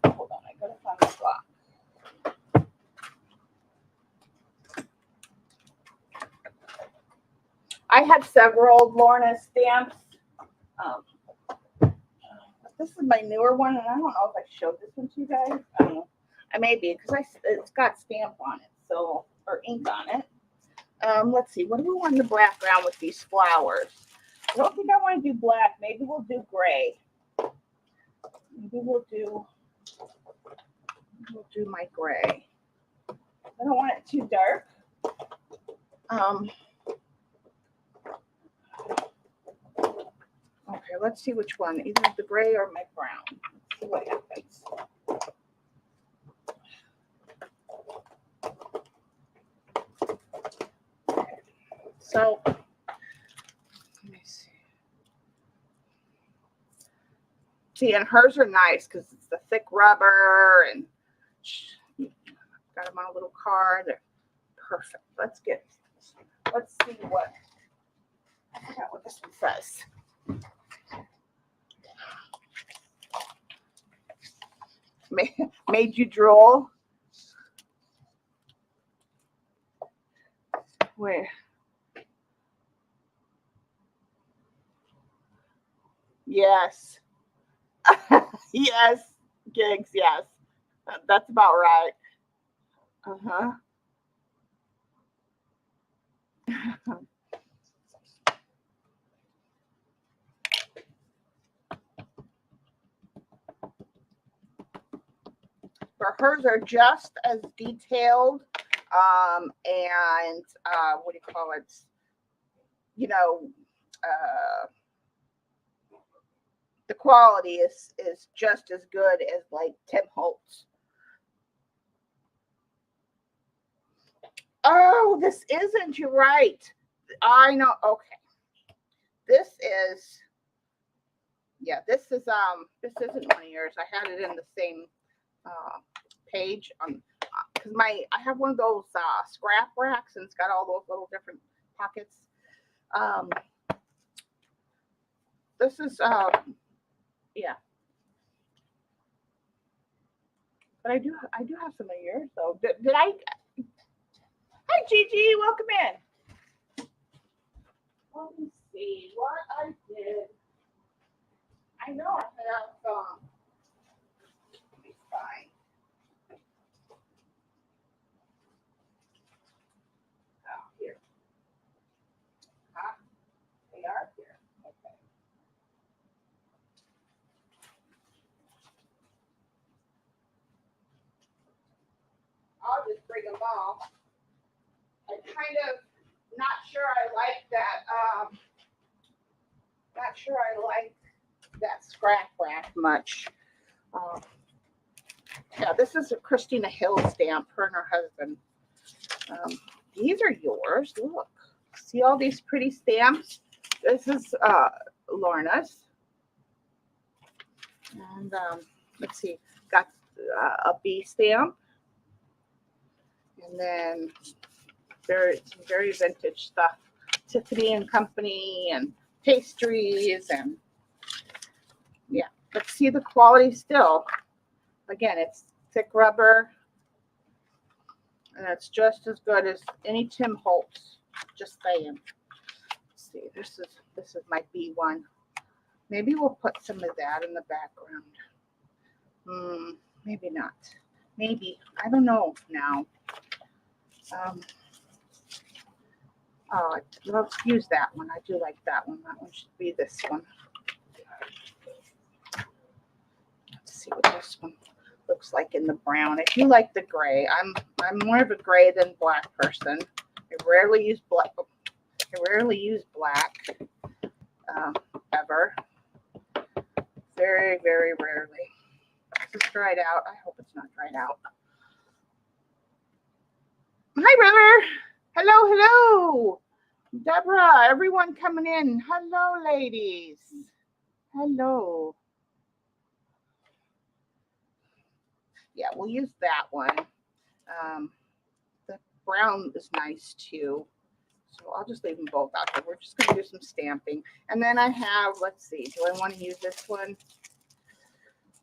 Hold on, I gotta find my block. I had several Lorna stamps. This is my newer one, and I don't know if I showed this one to you guys. I don't know. I may be because it's got stamp on it, so or ink on it. Let's see. What do we want in the background with these flowers? I don't think I want to do black. Maybe we'll do gray. Maybe we'll do my gray. I don't want it too dark. Okay, let's see which one. Either the gray or my brown. Let's see what happens. Okay. So, let me see. See, and hers are nice because it's the thick rubber and got them on a little card. They're perfect. Let's see what. I forgot what this one says. Made you drool? Where? Yes. Yes. Gigs, yes. That's about right. Uh-huh. Hers are just as detailed, and what do you call it? You know, the quality is just as good as like Tim Holtz. Oh, this isn't. You're right. I know. Okay, this is. Yeah, this isn't one of yours. I had it in the same page on because I have one of those scrap racks, and it's got all those little different pockets. This is yeah, but I do have some of yours though. Did I? Hi Gigi, welcome in. Let me see what I did. I know I have let me find. Oh, here. They are here. Okay. I'll just bring them all. I'm kind of not sure I like that. Not sure I like that scrap rack much. Yeah, this is a Christina Hill stamp, her and her husband. These are yours. Look, see all these pretty stamps? This is Lorna's. And let's see, got a bee stamp, and then some very vintage stuff, Tiffany and Company, and pastries, and yeah. But see the quality still. Again, it's thick rubber, and it's just as good as any Tim Holtz. Just saying. Let's see, this is my B one. Maybe we'll put some of that in the background. Maybe not. Maybe, I don't know now. Oh, let's use that one. I do like that one. That one should be this one. Let's see what this one looks like in the brown. If you like the gray, I'm more of a gray than black person. I rarely use black. Ever. Very, very rarely. This is dried out. I hope it's not dried out. Hi, River. Hello, hello. Deborah, everyone coming in. Hello, ladies. Hello. Yeah, we'll use that one. The brown is nice too. So I'll just leave them both out there. We're just going to do some stamping. And then I have, let's see, do I want to use this one?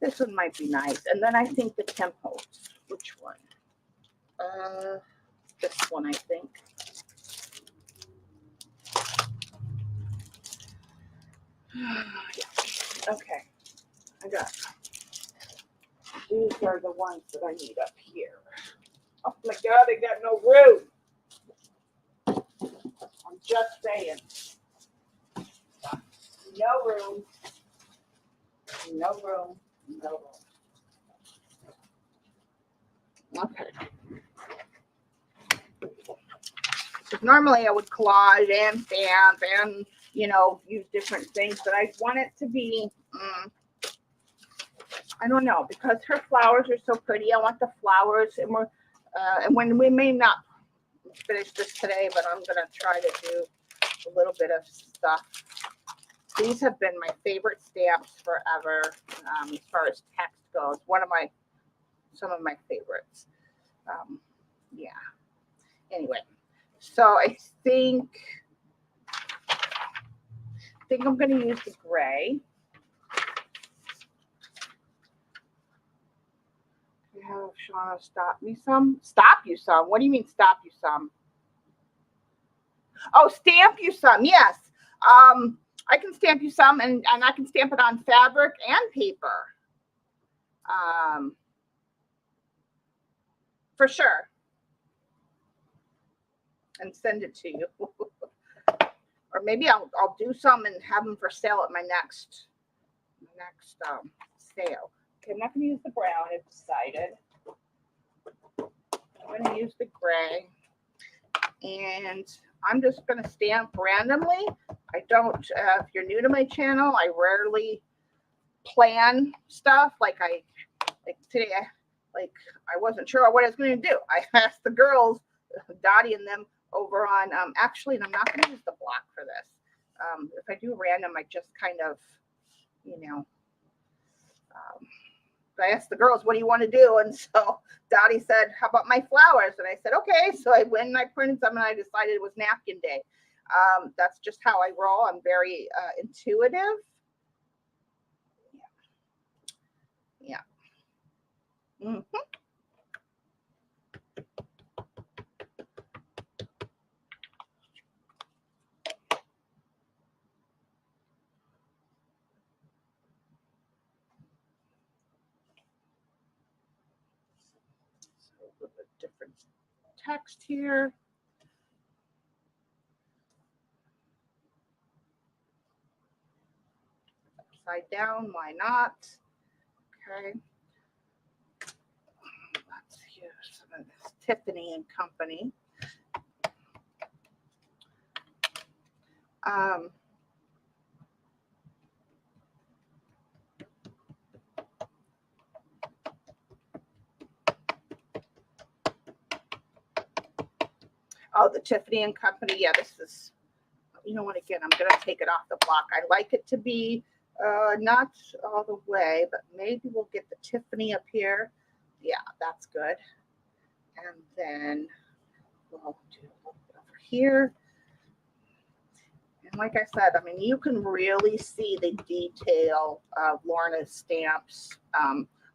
This one might be nice. And then I think the Tim Holtz. Which one? This one, I think. Yeah. Okay. I got. These are the ones that I need up here. Oh my God, I got no room. I'm just saying. No room. No room. No room. Okay. So normally I would collage and stamp and, use different things, but I want it to be, I don't know, because her flowers are so pretty. I want the flowers, and when we may not finish this today, but I'm going to try to do a little bit of stuff. These have been my favorite stamps forever, as far as text goes. Some of my favorites. Yeah. Anyway, so I think I'm going to use the gray. You have Shauna stop me some. Stop you some. What do you mean stop you some? Oh, stamp you some. Yes. I can stamp you some, and I can stamp it on fabric and paper. For sure. And send it to you. Or maybe I'll do some and have them for sale at my next sale. Okay, I'm not going to use the brown. I've decided. I'm going to use the gray. And I'm just going to stamp randomly. I don't, if you're new to my channel, I rarely plan stuff. Like today, I wasn't sure what I was going to do. I asked the girls, Dottie and them, over on, actually, and I'm not going to use the block for this. If I do random, I just kind of, I asked the girls, what do you want to do? And so Dottie said, how about my flowers? And I said, okay. So I went and I printed some, and I decided it was napkin day. That's just how I roll. I'm very intuitive. Yeah. Mm-hmm. So a little bit different text here. Upside down, why not? Okay. Let's use some of this Tiffany and Company. Oh, the Tiffany and Company. Yeah, this is, you know what, again, I'm going to take it off the block. I like it to be Not all the way, but maybe we'll get the Tiffany up here. Yeah, that's good. And then we'll do a little bit over here. And like I said, I mean, you can really see the detail of Lorna's stamps.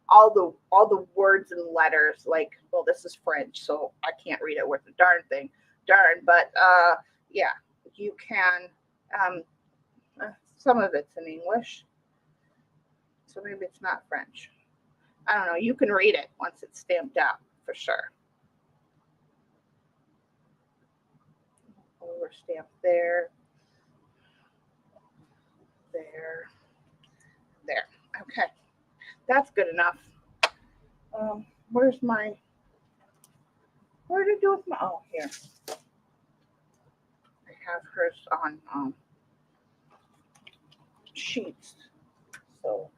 All the words and letters, like, well, this is French, so I can't read it with the darn thing. Darn, but yeah, you can. Some of it's in English, so maybe it's not French. I don't know. You can read it once it's stamped out for sure. Over stamp there, there, there. Okay, that's good enough. Where's my? Where did I do with my? Oh, here. I have hers on sheets. So,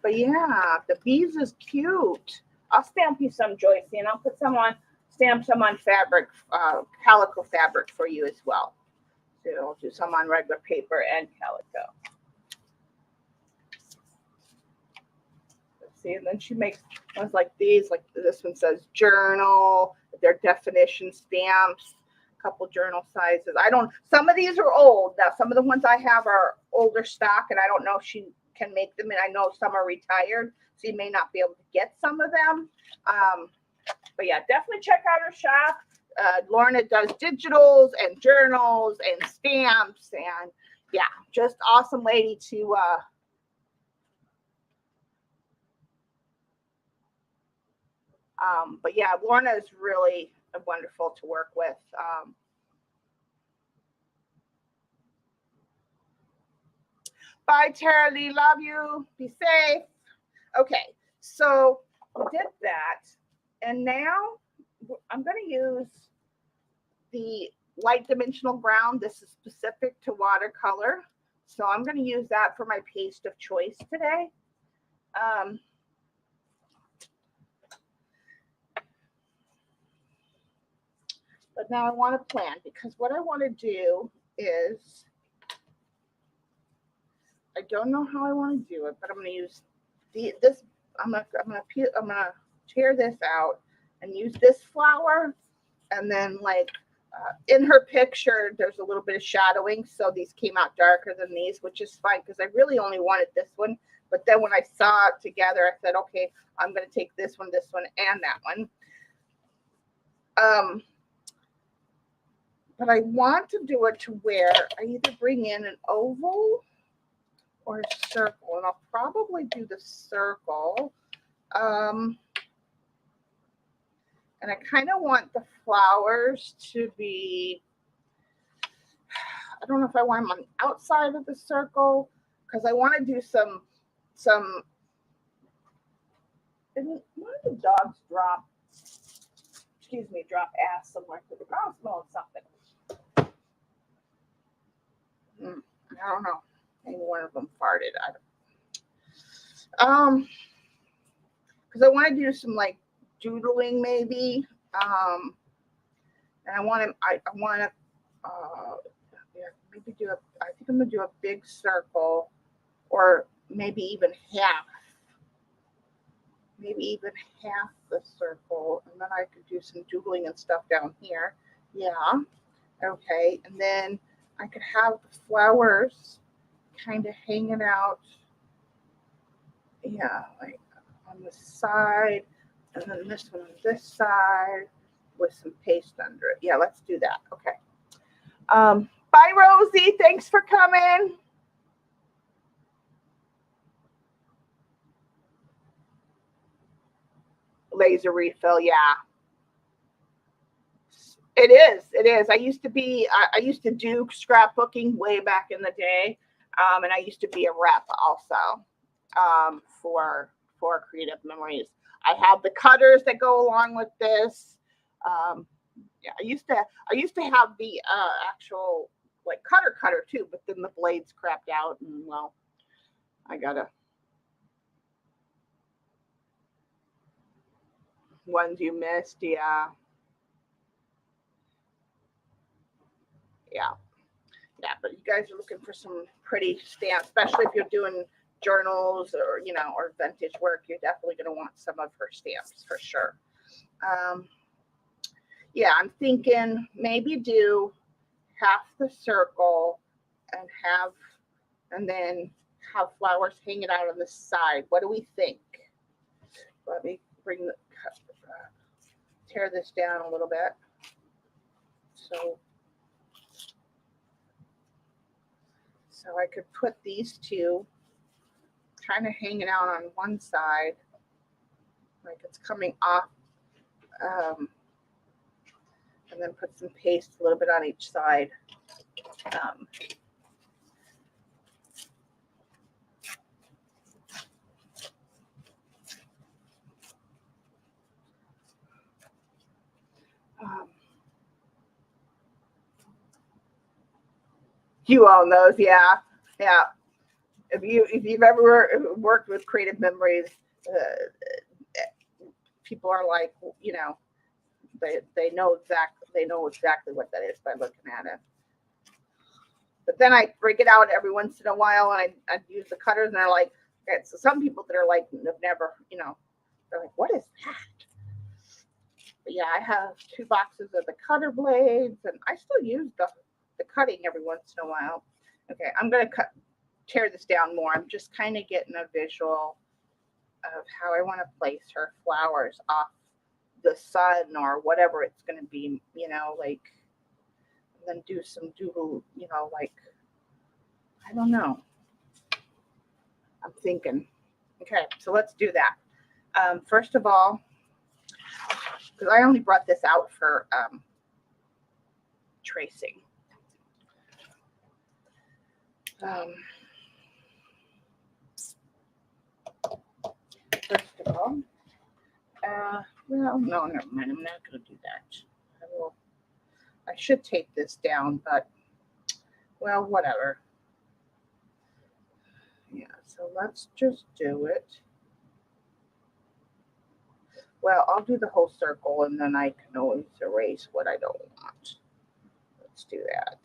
but yeah, the bees is cute. I'll stamp you some, Joyce, and I'll put some on, stamp some on fabric, calico fabric for you as well. So I'll do some on regular paper and calico. Let's see, and then she makes ones like these, like this one says journal, their definition stamps, a couple journal sizes. Some of these are old. Now, some of the ones I have are older stock, and I don't know if she can make them, and I know some are retired, so you may not be able to get some of them. But yeah, definitely check out her shop. Lorna does digitals and journals and stamps, and yeah, just awesome lady to but yeah, Lorna is really wonderful to work with. Bye, Tara Lee. Love you. Be safe. Okay, so we did that. And now I'm going to use the light dimensional ground. This is specific to watercolor. So I'm going to use that for my paste of choice today. But now I want to plan, because what I want to do is, I don't know how I want to do it, but I'm going to use this. I'm gonna tear this out and use this flower, and then like in her picture, there's a little bit of shadowing, so these came out darker than these, which is fine because I really only wanted this one. But then when I saw it together, I said, okay, I'm going to take this one, and that one. But I want to do it to where I either bring in an oval or a circle, and I'll probably do the circle. And I kind of want the flowers to be, I don't know if I want them on the outside of the circle, because I want to do some, one of the dogs drop ass somewhere to the ground, smell something. I don't know. Maybe one of them farted. Because I want to do some like doodling maybe. And I want to, maybe do I think I'm gonna do a big circle, or maybe even half the circle, and then I could do some doodling and stuff down here. Yeah. Okay. And then I could have the flowers kind of hanging out. Yeah, like on the side, and then this one on this side with some paste under it. Yeah, let's do that. Okay. Bye, Rosie. Thanks for coming. Laser refill, yeah. It is. I used to do scrapbooking way back in the day, and I used to be a rep also for Creative Memories. I have the cutters that go along with this. Yeah, I used to have the actual like cutter too, but then the blades crapped out, and well, I gotta ones you missed, yeah. Yeah, but you guys are looking for some pretty stamps, especially if you're doing journals or, you know, or vintage work, you're definitely going to want some of her stamps for sure. Yeah, I'm thinking maybe do half the circle and then have flowers hanging out on the side. What do we think? Let me tear this down a little bit. So I could put these two kind of hanging out on one side, like it's coming off, and then put some paste a little bit on each side. You all knows, yeah. If you've ever worked with creative memories, people are like, you know, they know exactly what that is by looking at it. But then I break it out every once in a while, and I use the cutters, and they're like, okay, so some people that are like, have never, you know, they're like, what is that? But yeah, I have 2 boxes of the cutter blades, and I still use the cutting every once in a while. Okay, I'm gonna tear this down more. I'm just kind of getting a visual of how I want to place her flowers off the sun or whatever it's going to be, you know, like, and then do some doodle, you know, like, I don't know. I'm thinking. Okay, so let's do that. First of all, because I only brought this out for tracing. First of all, well, no, never mind. I'm not going to do that. I should take this down, but, well, whatever. Yeah, so let's just do it. Well, I'll do the whole circle, and then I can always erase what I don't want. Let's do that.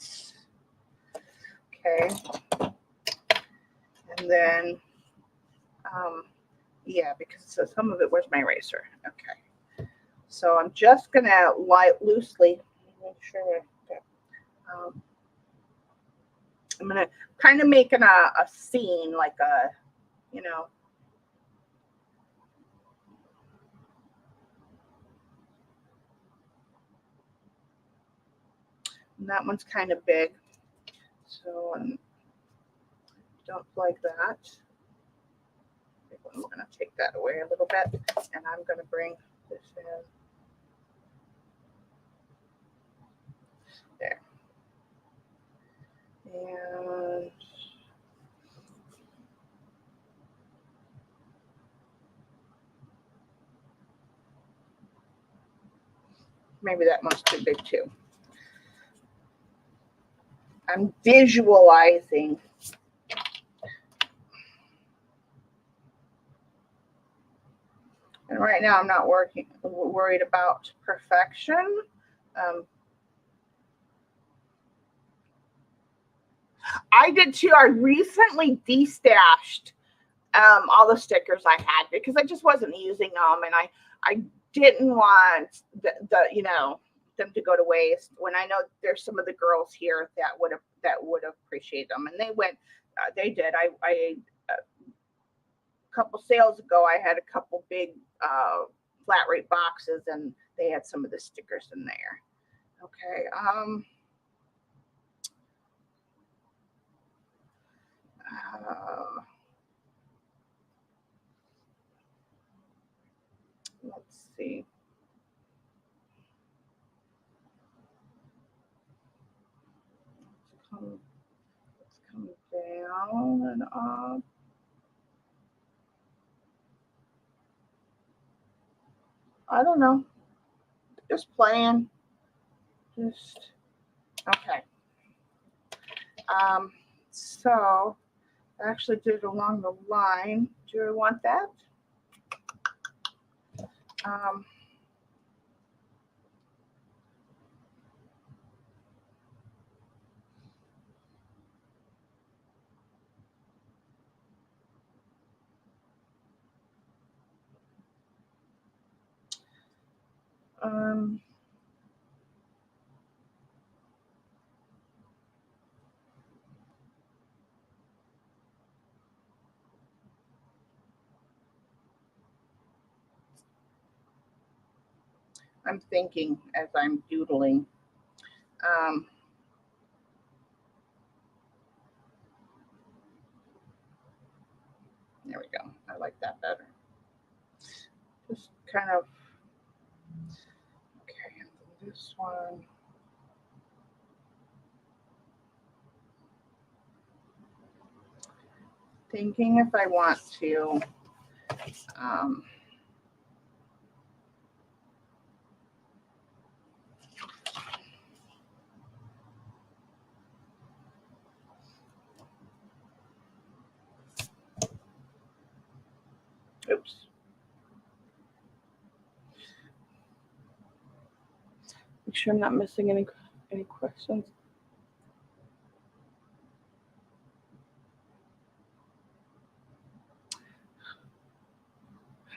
Okay. And then, yeah, because some of it, where's my eraser? Okay. So I'm just going to loosely, make sure that, I'm going to kind of make a scene, like a, you know, and that one's kind of big, so don't like that. I'm going to take that away a little bit, and I'm going to bring this in there. And maybe that one's too big too. I'm visualizing. And right now I'm not worried about perfection. I did too. I recently destashed all the stickers I had because I just wasn't using them, and I didn't want the you know, them to go to waste. When I know there's some of the girls here that would have appreciated them, and they did. I a couple sales ago, I had a couple big flat rate boxes, and they had some of the stickers in there. Okay. Let's see. Let's come down and up. I don't know. Just playing. Just okay. So I actually did it along the line. Do you want that? I'm thinking as I'm doodling. There we go. I like that better. Just kind of, okay, this one. Thinking if I want to, oops. Make sure I'm not missing any questions.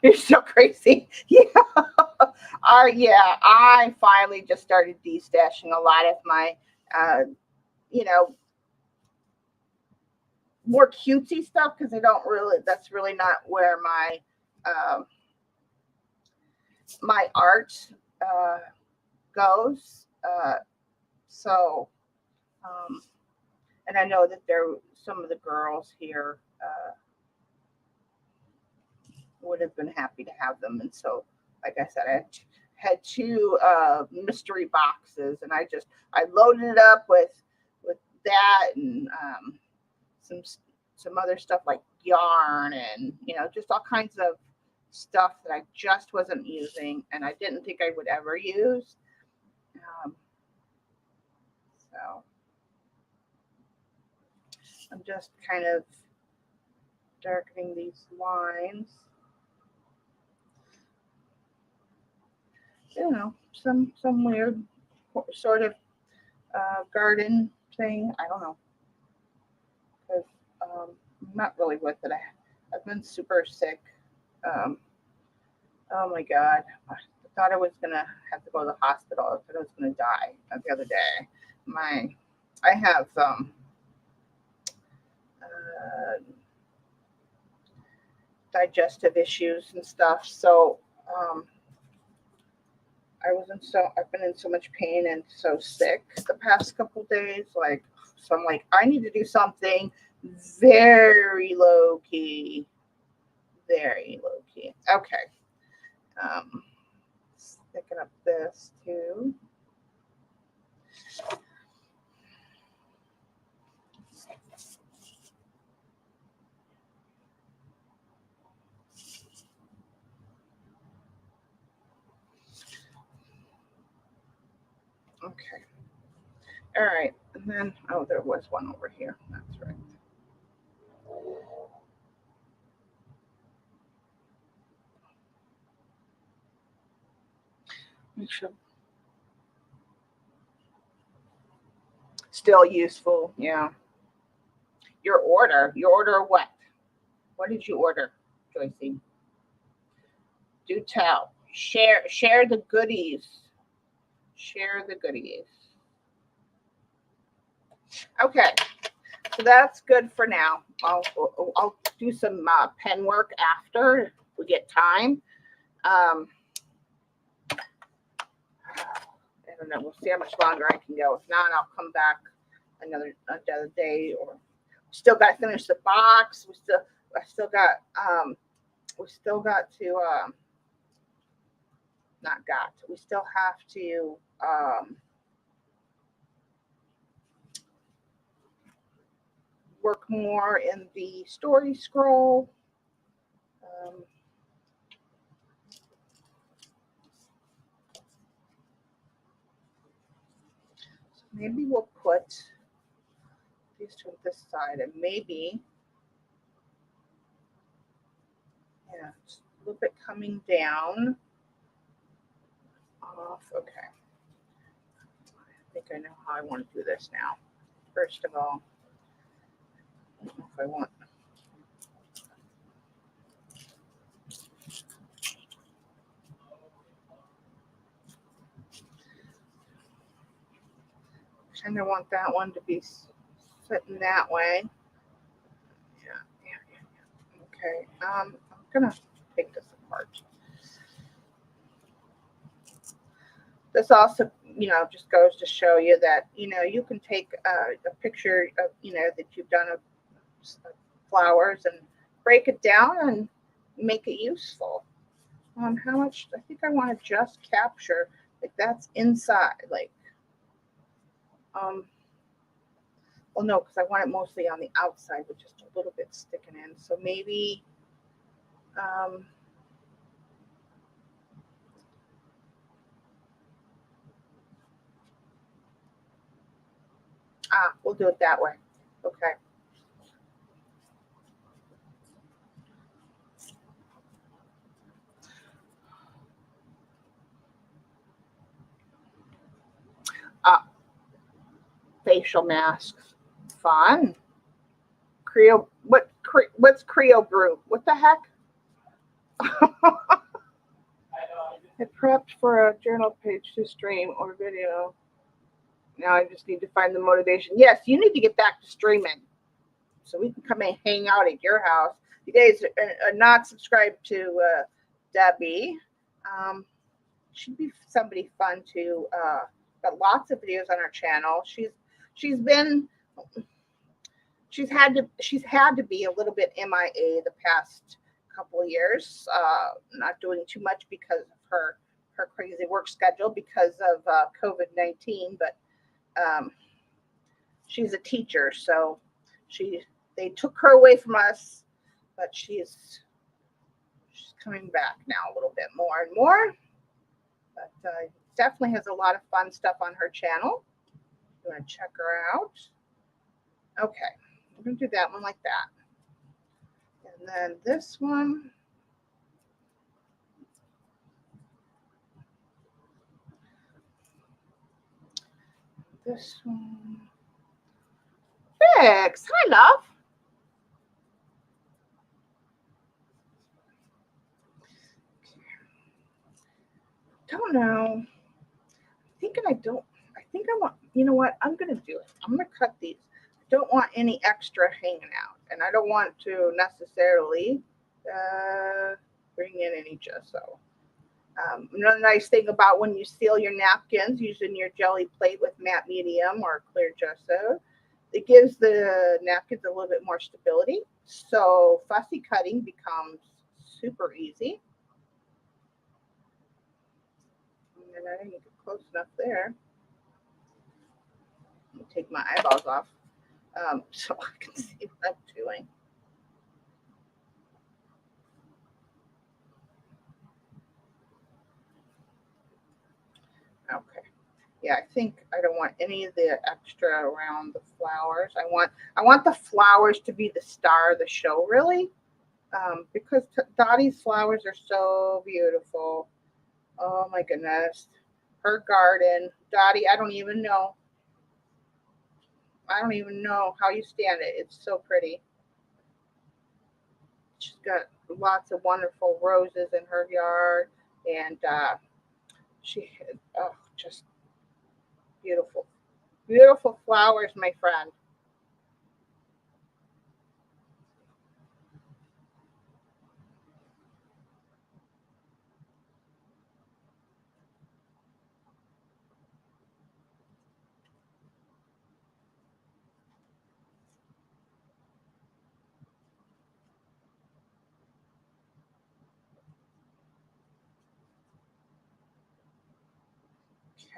You're so crazy. Yeah. Yeah, I finally just started destashing a lot of my, you know, more cutesy stuff because I don't really, that's really not where my, my art goes. So, and I know that some of the girls here would have been happy to have them. And so, like I said, I had two mystery boxes, and I loaded it up with that and some other stuff like yarn and just all kinds of stuff that I just wasn't using and I didn't think I would ever use. So I'm just kind of darkening these lines. Some weird sort of garden thing. I don't know. Because I'm not really with it. I've been super sick. Oh my God. I thought I was going to have to go to the hospital. I thought I was going to die the other day. I have digestive issues and stuff. So I've been in so much pain and so sick the past couple days. So I'm like, I need to do something very low key. Very low key. Okay. Picking up this too. Okay. All right. And then, there was one over here. That's right. Make sure. Still useful. Yeah. Your order what? What did you order, Joycey? Do tell. Share the goodies. Share the goodies. Okay. So that's good for now. I'll do some pen work after if we get time. I don't know. We'll see how much longer I can go. If not, I'll come back another day. Or still got to finish the box. We still got to not got. We still have to work more in the story scroll. Maybe we'll put these two on this side and maybe, yeah, just a little bit coming down off. Okay. I think I know how I want to do this now. First of all, I don't know if I want. And I want that one to be sitting that way. Yeah. Okay. I'm gonna take this apart. This also, just goes to show you that, you can take a picture of, that you've done of flowers and break it down and make it useful. How much, I think I want to just capture, like that's inside, like, well, no, because I want it mostly on the outside with just a little bit sticking in. So maybe, we'll do it that way. Okay. Facial masks. Fun. What's Creo brew? What the heck? I prepped for a journal page to stream or video. Now I just need to find the motivation. Yes, you need to get back to streaming so we can come and hang out at your house. You guys are not subscribed to Debbie. She'd be somebody fun to got lots of videos on our channel. She's had to be a little bit MIA the past couple of years, not doing too much because of her crazy work schedule because of COVID-19, but she's a teacher, so they took her away from us, but she's coming back now a little bit more and more, but definitely has a lot of fun stuff on her channel. You want to check her out? Okay, we're going to do that one like that. And then this one. This one. Fix. Hi, love. Don't know. I think I want, you know what? I'm going to do it. I'm going to cut these. I don't want any extra hanging out. And I don't want to necessarily bring in any gesso. Another nice thing about when you seal your napkins using your jelly plate with matte medium or clear gesso, it gives the napkins a little bit more stability. So fussy cutting becomes super easy. And I didn't get close enough there. Let me take my eyeballs off so I can see what I'm doing. Okay. Yeah, I think I don't want any of the extra around the flowers. I want the flowers to be the star of the show, really, because Dottie's flowers are so beautiful. Oh my goodness, her garden, Dottie. I don't even know how you stand it. It's so pretty. She's got lots of wonderful roses in her yard, and just beautiful, beautiful flowers, my friend.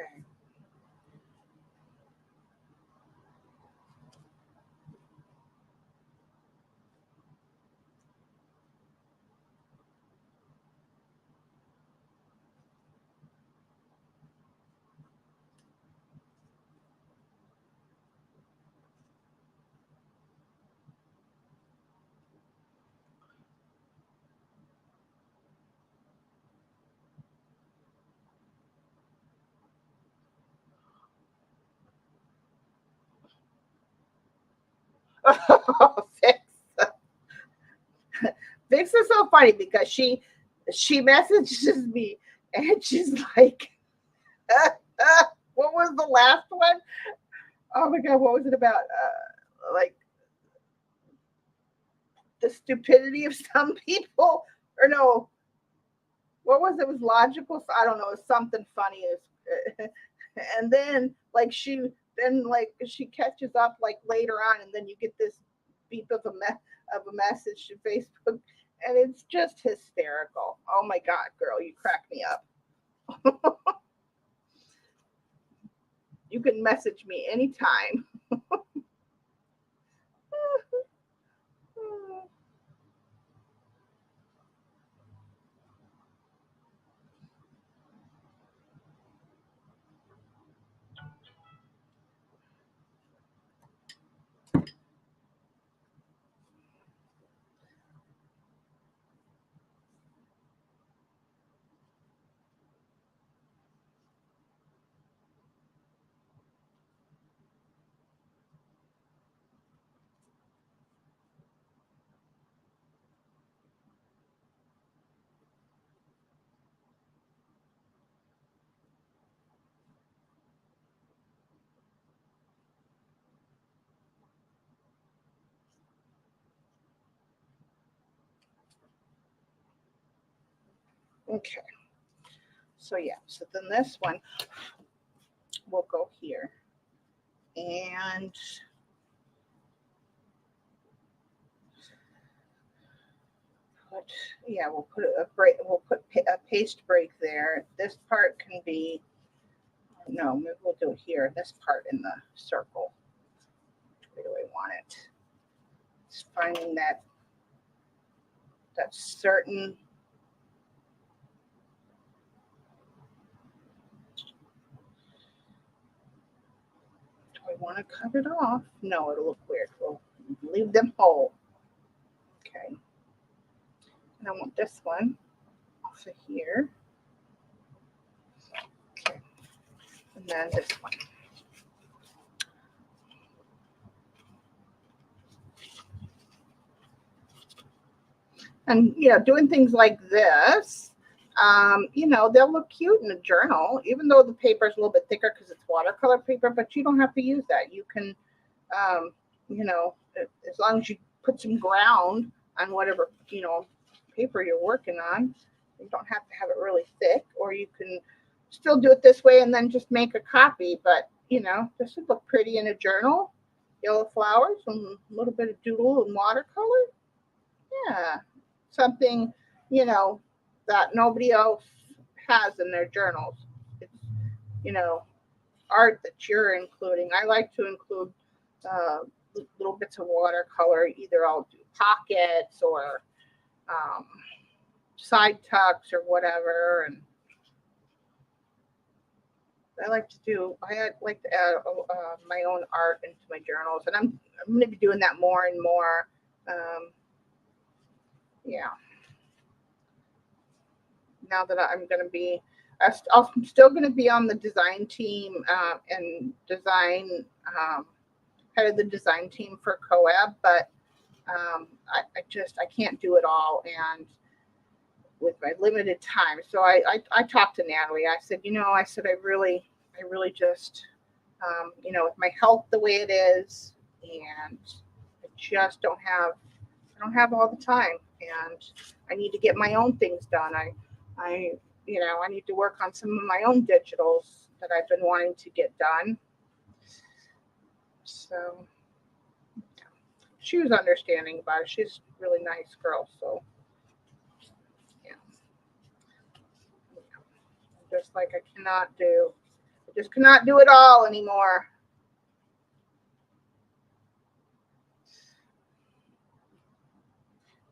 Okay. Vix. Vix is so funny because she messages me and she's like, what was the last one? Oh my God, what was it about? Like the stupidity of some people, or no, what was it? It was logical. I don't know. It was something funny. And then she catches up like later on, and then you get this beep of a message to Facebook, and it's just hysterical. Oh my God, girl, you crack me up. You can message me anytime. Okay. So yeah. So then this one will go here, and put yeah, we'll put a break. We'll put a paste break there. This part can be no. Maybe we'll do it here. This part in the circle. Where do I want it? It's finding that certain. Do I want to cut it off? No, it'll look weird. We'll leave them whole. Okay. And I want this one off of here. Okay. And then this one. And doing things like this, they'll look cute in a journal, even though the paper is a little bit thicker because it's watercolor paper. But you don't have to use that. You can, as long as you put some ground on whatever paper you're working on, you don't have to have it really thick. Or you can still do it this way and then just make a copy. But this would look pretty in a journal. Yellow flowers and a little bit of doodle and watercolor. Yeah. Something, that nobody else has in their journals. It's, art that you're including. I like to include little bits of watercolor. Either I'll do pockets or side tucks or whatever. And I like to add my own art into my journals. And I'm going to be doing that more and more. Yeah. Now that I'm still going to be on the design team and head of the design team for COAB, but I can't do it all, and with my limited time. So I talked to Natalie. I said, I really just, with my health the way it is, and I just don't have all the time, and I need to get my own things done. I need to work on some of my own digitals that I've been wanting to get done. So she was understanding about it. She's a really nice girl. So yeah, just like I just cannot do it all anymore.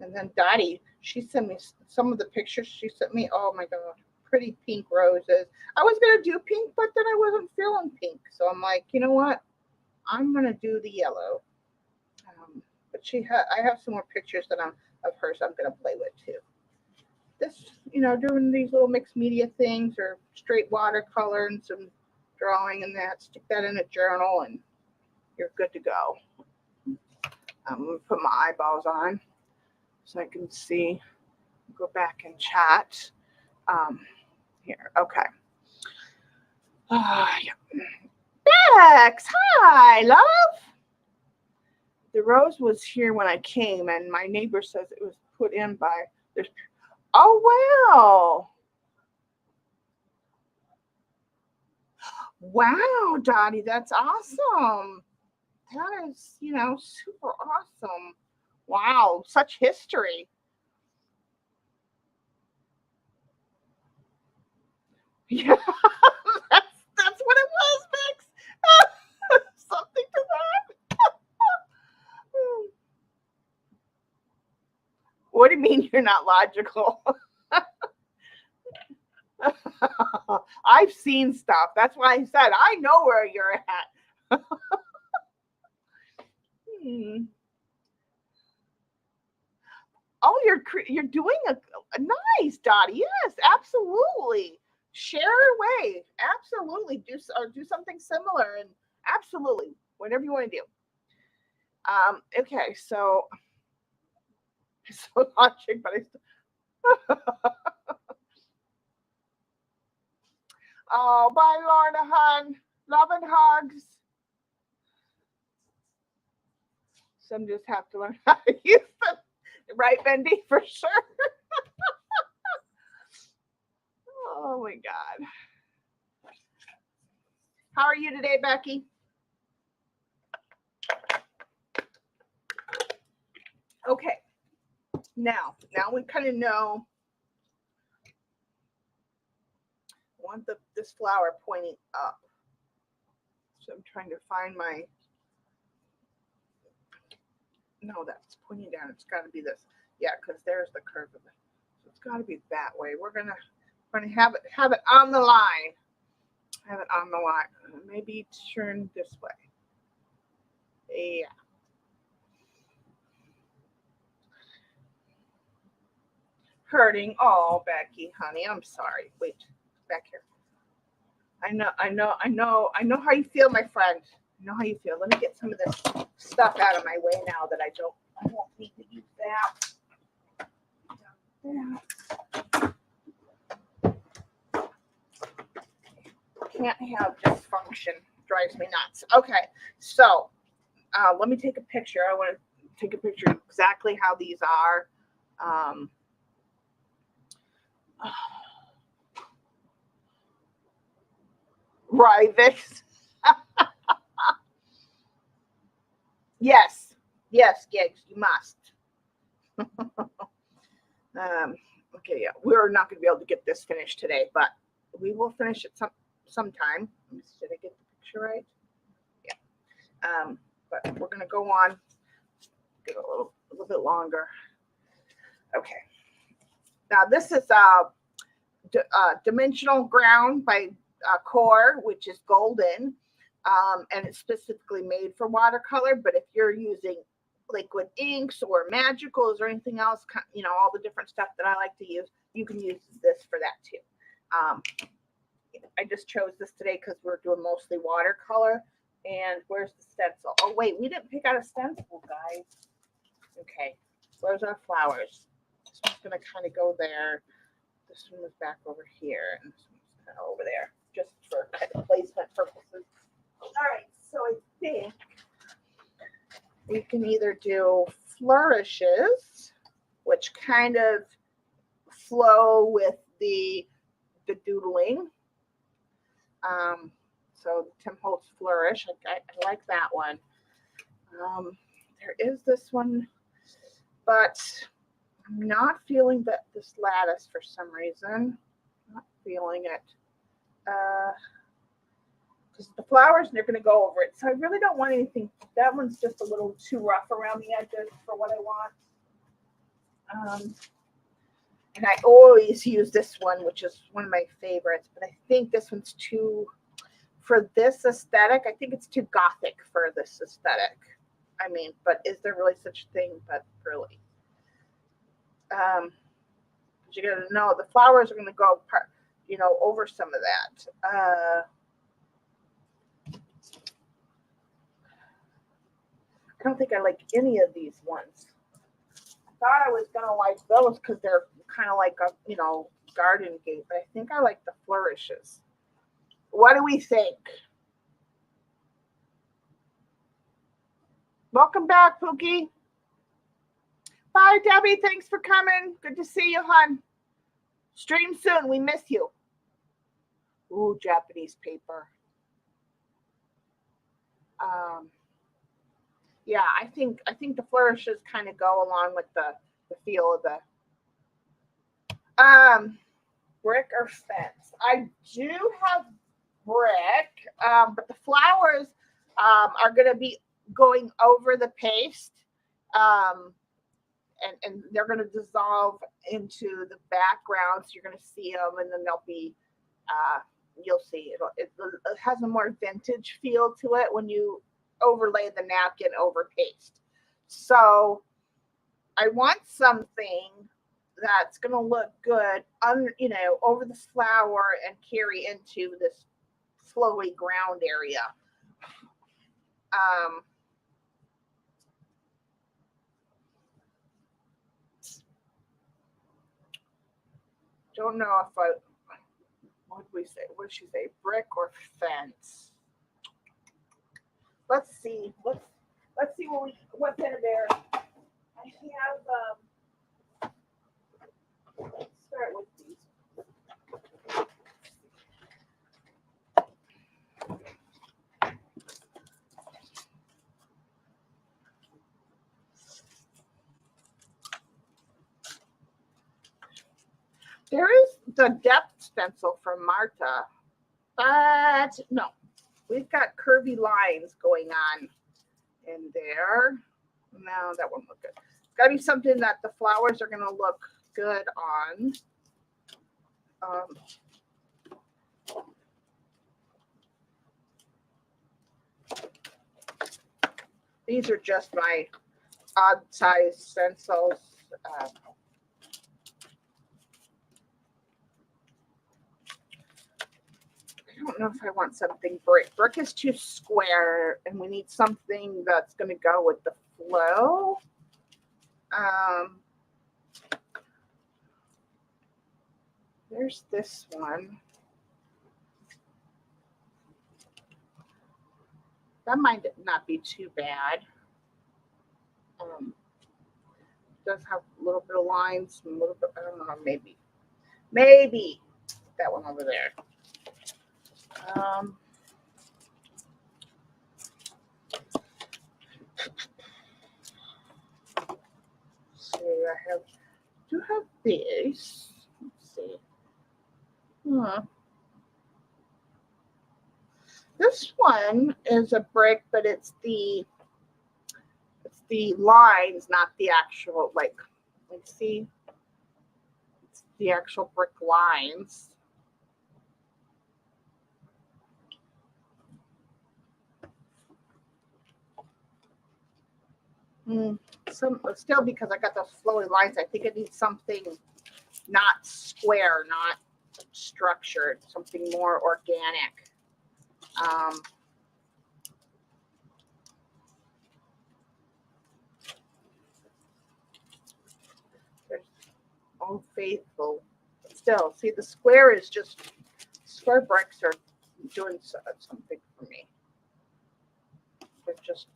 And then Dottie, she sent me some of the pictures she sent me. Oh my God, pretty pink roses. I was going to do pink, but then I wasn't feeling pink. So I'm like, you know what? I'm going to do the yellow. But I have some more pictures of hers I'm going to play with too. This, doing these little mixed media things or straight watercolor and some drawing and that, stick that in a journal and you're good to go. I'm going to put my eyeballs on so I can see, go back and chat. Here, okay. Yeah. Lex, hi, love. The rose was here when I came, and my neighbor says it was put in by. There's. Oh wow. Wow, Dottie, that's awesome. That is, super awesome. Wow, such history. Yeah, that's what it was, Mix. Something to that. What do you mean you're not logical? I've seen stuff. That's why I said I know where you're at. Oh, you're doing a nice, Dottie. Yes, absolutely. Share away. Absolutely. Do something similar, and absolutely whatever you want to do. Okay, so logic, but oh, bye, Lorna Hun. Love and hugs. Some just have to learn how to use them. Right, Bendy, for sure. Oh my God. How are you today, Becky? Okay. Now we kind of know. I want this flower pointing up. So I'm trying to find my. No, that's pointing down. It's got to be this. Yeah, because there's the curve of it. So it's got to be that way. We're gonna have it on the line. Have it on the line. Maybe turn this way. Yeah. Hurting. Oh, Becky, honey, I'm sorry. Wait, back here. I know how you feel, my friend. I know how you feel. Let me get some of this stuff out of my way now that I won't need to use that. Can't have dysfunction. Drives me nuts. Okay, so let me take a picture. I want to take a picture of exactly how these are. Right, this. Yes, Gigs, you must. Okay, yeah, we're not going to be able to get this finished today, but we will finish it sometime. Did I get the picture right? Yeah. But we're going to go on. Get a little bit longer. Okay. Now this is Dimensional Ground by COAB, which is golden, and it's specifically made for watercolor. But if you're using liquid inks or magicals or anything else, all the different stuff that I like to use, you can use this for that too. I just chose this today because we're doing mostly watercolor. And where's the stencil? Oh wait, we didn't pick out a stencil, guys. Okay, where's our flowers? This one's gonna kind of go there. This one was back over here, and this one's kind of over there, just for placement purposes. All right, so I think we can either do flourishes, which kind of flow with the doodling. So Tim Holtz flourish. I like that one. There is this one, but I'm not feeling this lattice for some reason. Not feeling it. Because the flowers, they're going to go over it. So I really don't want anything. That one's just a little too rough around the edges for what I want. And I always use this one, which is one of my favorites. But I think this one's too, for this aesthetic, I think it's too gothic for this aesthetic. I mean, but is there really such a thing? But really. You got to know the flowers are going to go, over some of that. I don't think I like any of these ones. I thought I was going to like those because they're kind of like a, garden gate, but I think I like the flourishes. What do we think? Welcome back, Pookie. Bye, Debbie. Thanks for coming. Good to see you, hon. Stream soon. We miss you. Ooh, Japanese paper. Yeah, I think the flourishes kind of go along with the feel of the brick or fence. I do have brick, but the flowers are going to be going over the paste, and they're going to dissolve into the background. So you're going to see them, and then they'll be, you'll see it has a more vintage feel to it when you overlay the napkin over paste. So I want something that's going to look good, over the flower and carry into this flowy ground area. Don't know if what did we say? What did she say? Brick or fence? Let's see. Let's see what's in there. I have let's start with these. There is the depth stencil from Marta, but no, we've got curvy lines going on in there. No, that won't look good. It's got to be something that the flowers are going to look good on. These are just my odd size stencils. I don't know if I want something brick. Brick is too square, and we need something that's going to go with the flow. There's this one. That might not be too bad. Does have a little bit of lines, a little bit, I don't know, maybe that one over there. See, I do have these. Let's see. This one is a brick, but it's the lines, not the actual, like, let's see. It's the actual brick lines. Still, because I got those flowy lines, I think it needs something not square, not structured, something more organic. There's Old Faithful. Still, see, the square is just, square bricks are doing something for me. It's just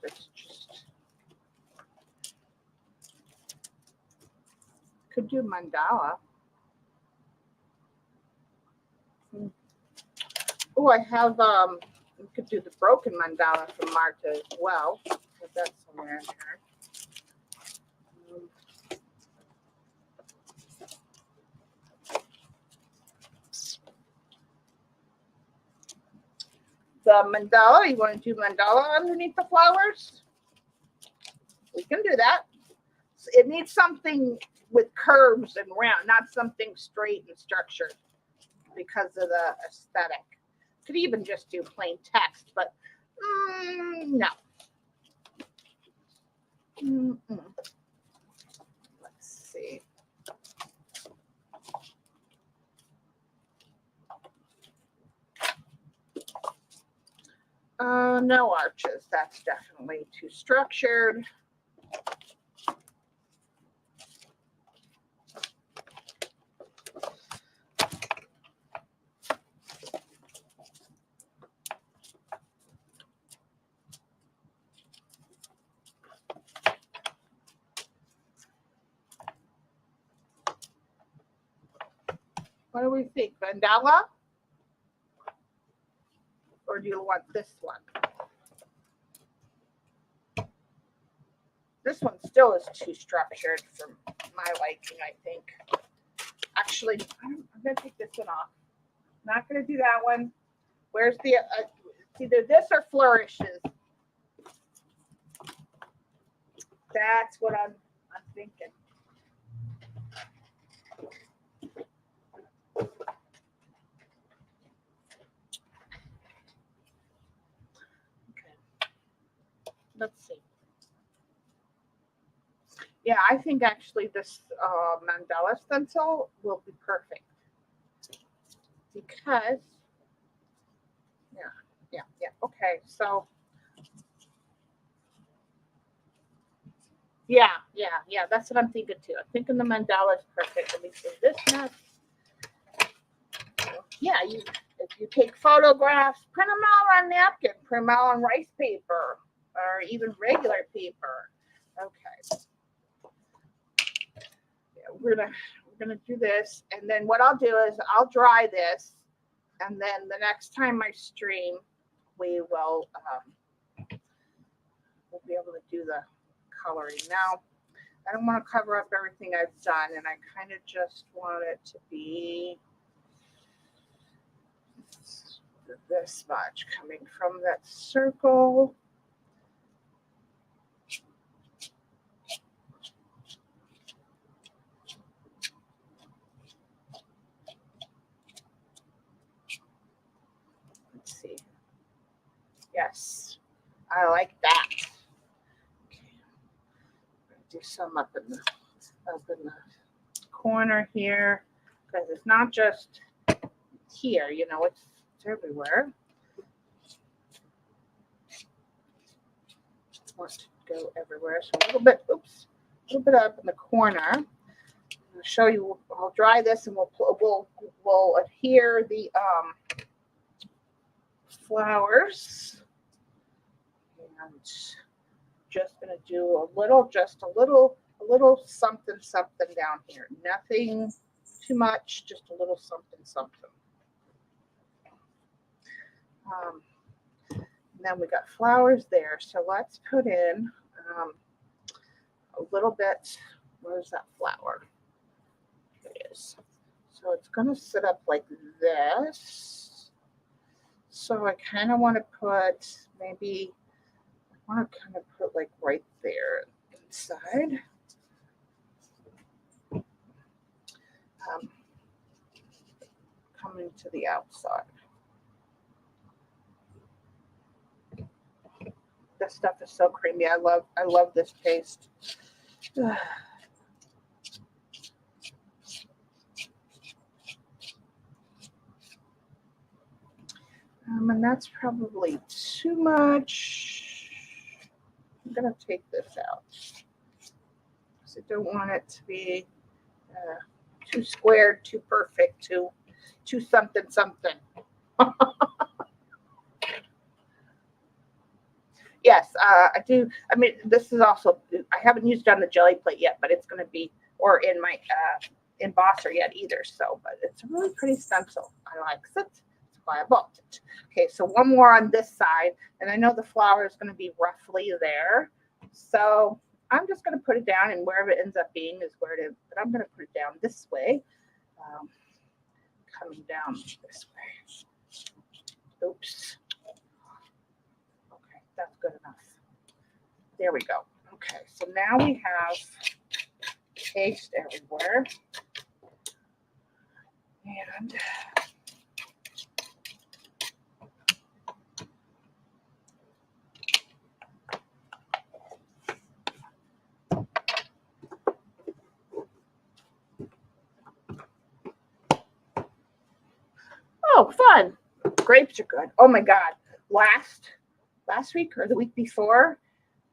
could do mandala. Oh, I have we could do the broken mandala from Marta as well. Put that somewhere in here. The mandala, you want to do mandala underneath the flowers? We can do that. It needs something with curves and round, not something straight and structured because of the aesthetic. Could even just do plain text, but no. Let's see. No arches. That's definitely too structured. What do we think? Mandala? Or do you want this one? This one still is too structured for my liking, I think. Actually, I'm going to take this one off. Not going to do that one. Where's the, it's either this or flourishes. That's what I'm thinking. Okay. Let's see. Yeah, I think actually this mandala stencil will be perfect because, yeah. Okay, so yeah. That's what I'm thinking too. I'm thinking the mandala is perfect. Let me see this mess. Yeah, if you take photographs, print them out on napkin, print them out on rice paper, or even regular paper. Okay. Yeah, we're gonna do this, and then what I'll do is I'll dry this, and then the next time I stream, we will we'll be able to do the coloring. Now, I don't want to cover up everything I've done, and I kind of just want it to be this much coming from that circle. Let's see. Yes, I like that. Okay. Do some up in the corner here, because it's not just here, you know, it's everywhere. It wants to go everywhere. So a little bit up in the corner. I'll show you. I'll dry this, and we'll adhere the flowers, and just gonna do a little something down here. Nothing too much, just a little something. And then we got flowers there, so let's put in a little bit. Where's that flower? It is. So it's going to sit up like this. So I kind of want to put maybe, I want to kind of put like right there inside. Coming to the outside. This stuff is so creamy. I love this taste. And that's probably too much. I'm gonna take this out because I don't want it to be too squared, too perfect, too something. Yes, I do. I mean, this is also, I haven't used it on the jelly plate yet, but it's going to be, or in my embosser yet either. So, but it's a really pretty stencil. I like it. That's why I bought it. Okay, so one more on this side. And I know the flower is going to be roughly there. So I'm just going to put it down, and wherever it ends up being is where it is. But I'm going to put it down this way. Coming down this way. Oops. That's good enough. There we go. Okay, so now we have paste everywhere. And oh, fun. Grapes are good. Oh my God. Last week or the week before,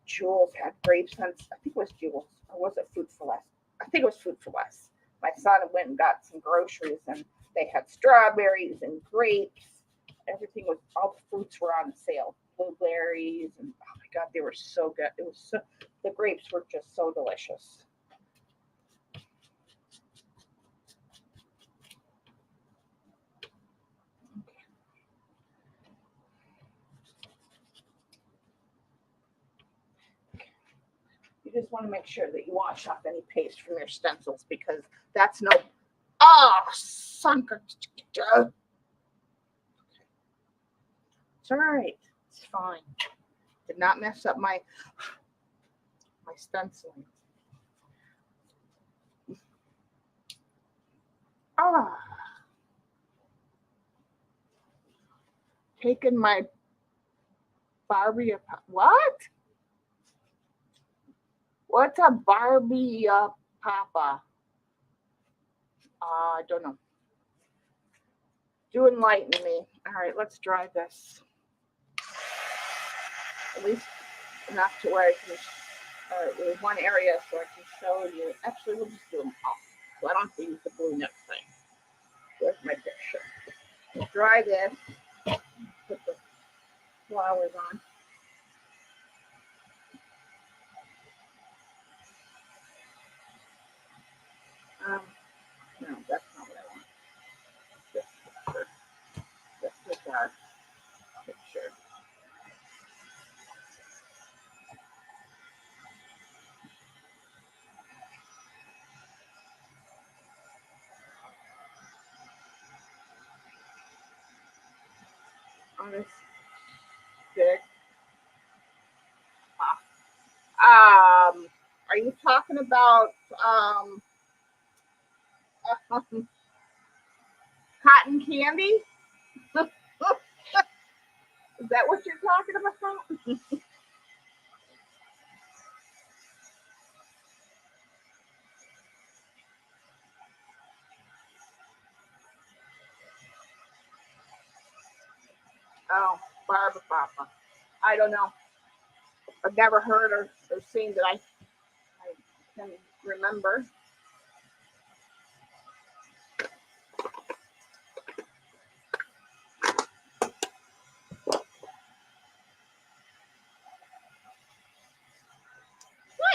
Jules had grapes on, I think it was Jules, or was it Food for Less? I think it was Food for Less. My son went and got some groceries, and they had strawberries and grapes. Everything was, all the fruits were on sale. Blueberries, and oh my God, they were so good. It was so, the grapes were just so delicious. just want to make sure that you wash off any paste from your stencils because that's no. Oh, sunker. It's all right. It's fine. Did not mess up my stenciling. Ah. Taking my Barbie. What? What's a Barbie Papa? I don't know. Do enlighten me. All right, let's dry this. At least enough to where I can, there's one area so I can show you. Actually, we'll just do them all. So I don't have to use the blue next time. Where's my picture? We'll dry this. Put the flowers on. No, that's not what I want. This picture. This is our picture. On this stick. Are you talking about cotton candy? Is that what you're talking about? Oh, Barbara Papa. I don't know. I've never heard or seen that I can remember.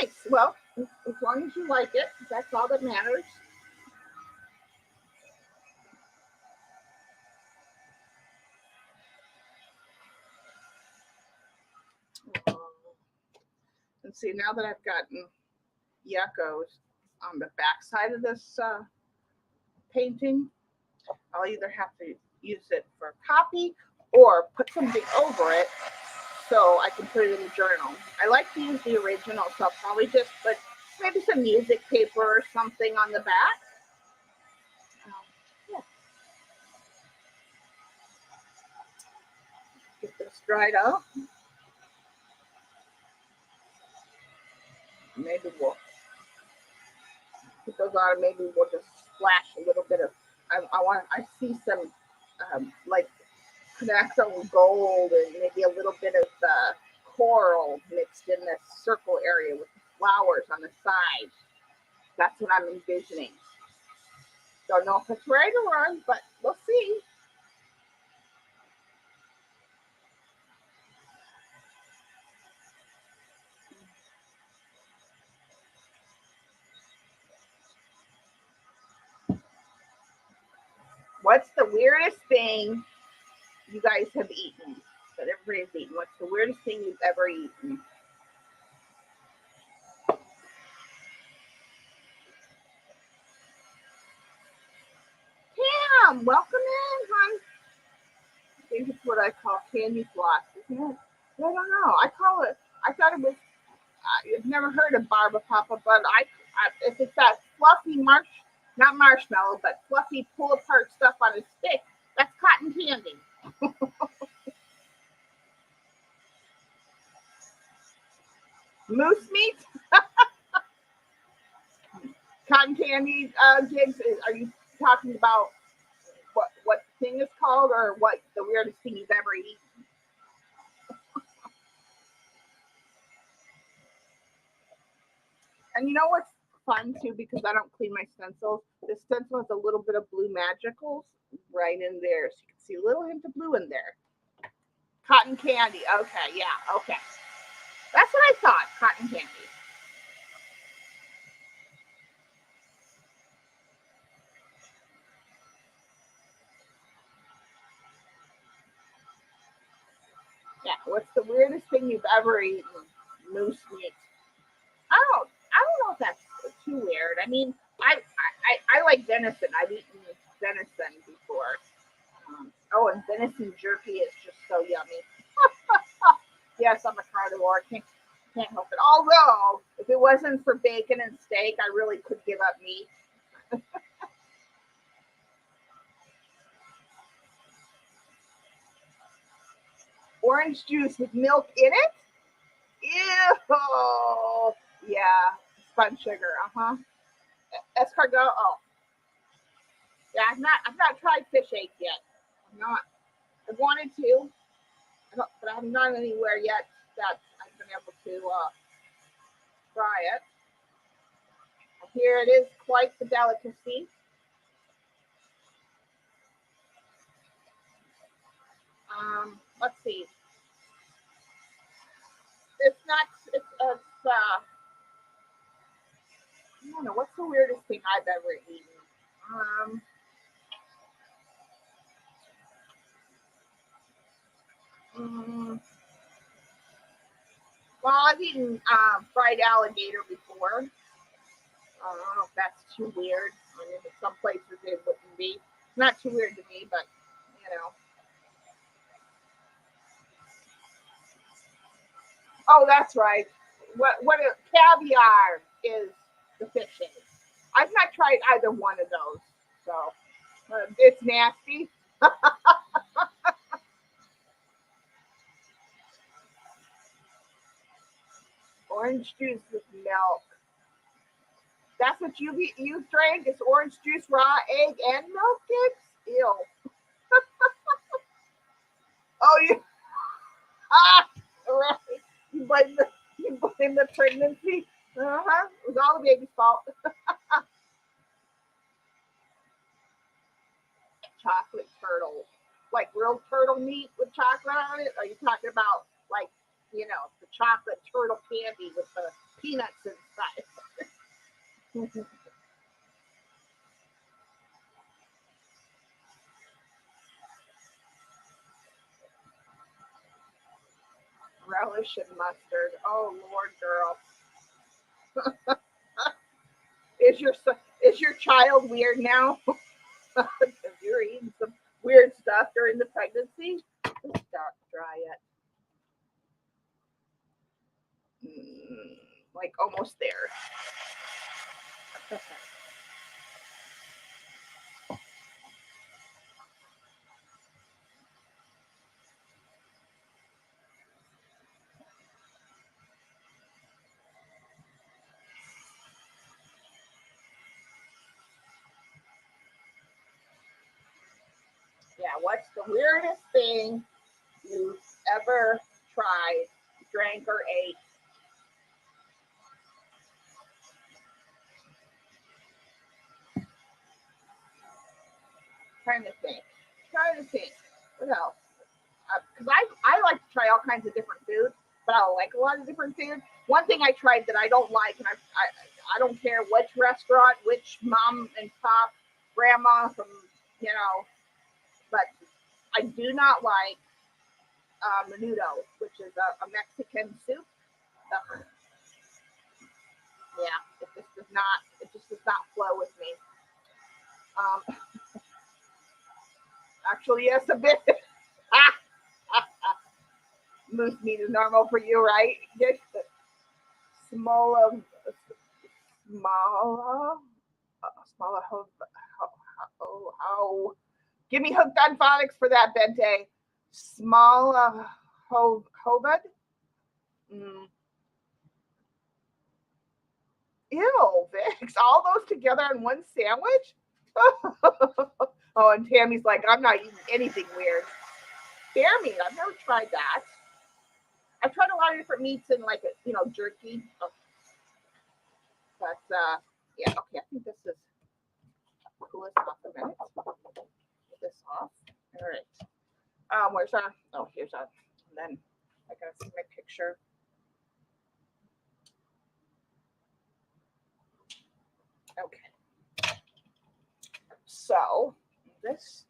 Nice. Well, as long as you like it, that's all that matters. And see, now that I've gotten yuccos on the back side of this painting, I'll either have to use it for copy or put something over it so I can put it in the journal. I like to use the original, so I'll probably just put maybe some music paper or something on the back. Yeah. Get this dried out. Maybe we'll put those on. Maybe we'll just splash a little bit of. I see some like natural gold and maybe a little bit of coral mixed in this circle area with the flowers on the side. That's what I'm envisioning. Don't know if it's right or wrong, but we'll see. What's the weirdest thing you guys have eaten? That everybody's eaten. What's the weirdest thing you've ever eaten? Pam, welcome in, hon. I think it's what I call candy floss, isn't it? I don't know. I thought it was. I've never heard of Barba Papa, but if it's that fluffy not marshmallow, but fluffy pull apart stuff on a stick, that's cotton candy. Moose meat? Cotton candy, Jigs, are you talking about what the thing is called or what the weirdest thing you've ever eaten? And you know what's fun too, because I don't clean my stencils. This stencil has a little bit of blue magicals right in there. So you can see a little hint of blue in there. Cotton candy. Okay, yeah, okay. That's what I thought, cotton candy. Yeah, what's the weirdest thing you've ever eaten? Moose meat. Oh, too weird. I mean, I like venison. I've eaten venison before. Oh, and venison jerky is just so yummy. Yes, I'm a carnivore. Can't help it. Although, if it wasn't for bacon and steak, I really could give up meat. Orange juice with milk in it? Ew. Yeah, spun sugar. Escargot. Oh, yeah. I've not tried fish egg yet. I wanted to, but I haven't gone anywhere yet that I've been able to try it. Here it is, quite the delicacy. Let's see. It's not. It's I don't know. What's the weirdest thing I've ever eaten? Well, I've eaten fried alligator before. I don't know if that's too weird. I mean, in some places it wouldn't be. Not too weird to me, but you know. Oh, that's right. What a caviar is the fish egg. I've not tried either one of those, so it's nasty. Orange juice with milk. That's what you drank? It's orange juice, raw egg, and milk cakes? Ew. Oh, you right. You blame the pregnancy. It was all the baby's fault. Chocolate turtle, like real turtle meat with chocolate on it? Are you talking about like the chocolate turtle candy with the peanuts inside? Relish and mustard. Oh Lord, girl, is your child weird now? Because you're eating some weird stuff during the pregnancy. Let's try it. Like almost there. Yeah, what's the weirdest thing you've ever tried, drank, or ate? Trying to think. What else? Because I like to try all kinds of different foods, but I don't like a lot of different foods. One thing I tried that I don't like, and I don't care which restaurant, which mom and pop, grandma from, but I do not like menudo, which is a Mexican soup. Ugh. Yeah, it just does not flow with me. Um, Actually, yes, a bit. Moose meat is normal for you, right? Just smaller, smaller, smaller. Oh. Give me hooked on phonics for that, Bente. Small hobud. Ew, Vix. All those together in one sandwich? Oh, and Tammy's like, I'm not eating anything weird. Bear meat. I've never tried that. I've tried a lot of different meats in like jerky. Oh. But yeah, okay. I think this is cool off a minute. Get this off. All right. Where's our? Oh, here's our. And then I gotta see my picture. Okay. So this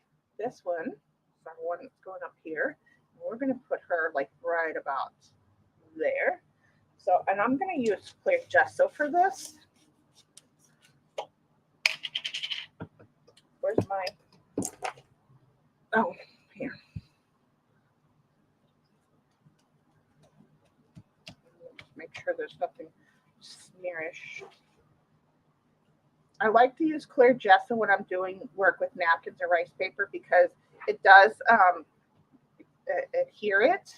one is our one that's going up here. We're gonna put her like right about there. So, and I'm gonna use clear gesso for this. Where's my, oh, here. Make sure there's nothing smearish. I like to use clear gesso when I'm doing work with napkins or rice paper because it does adhere it,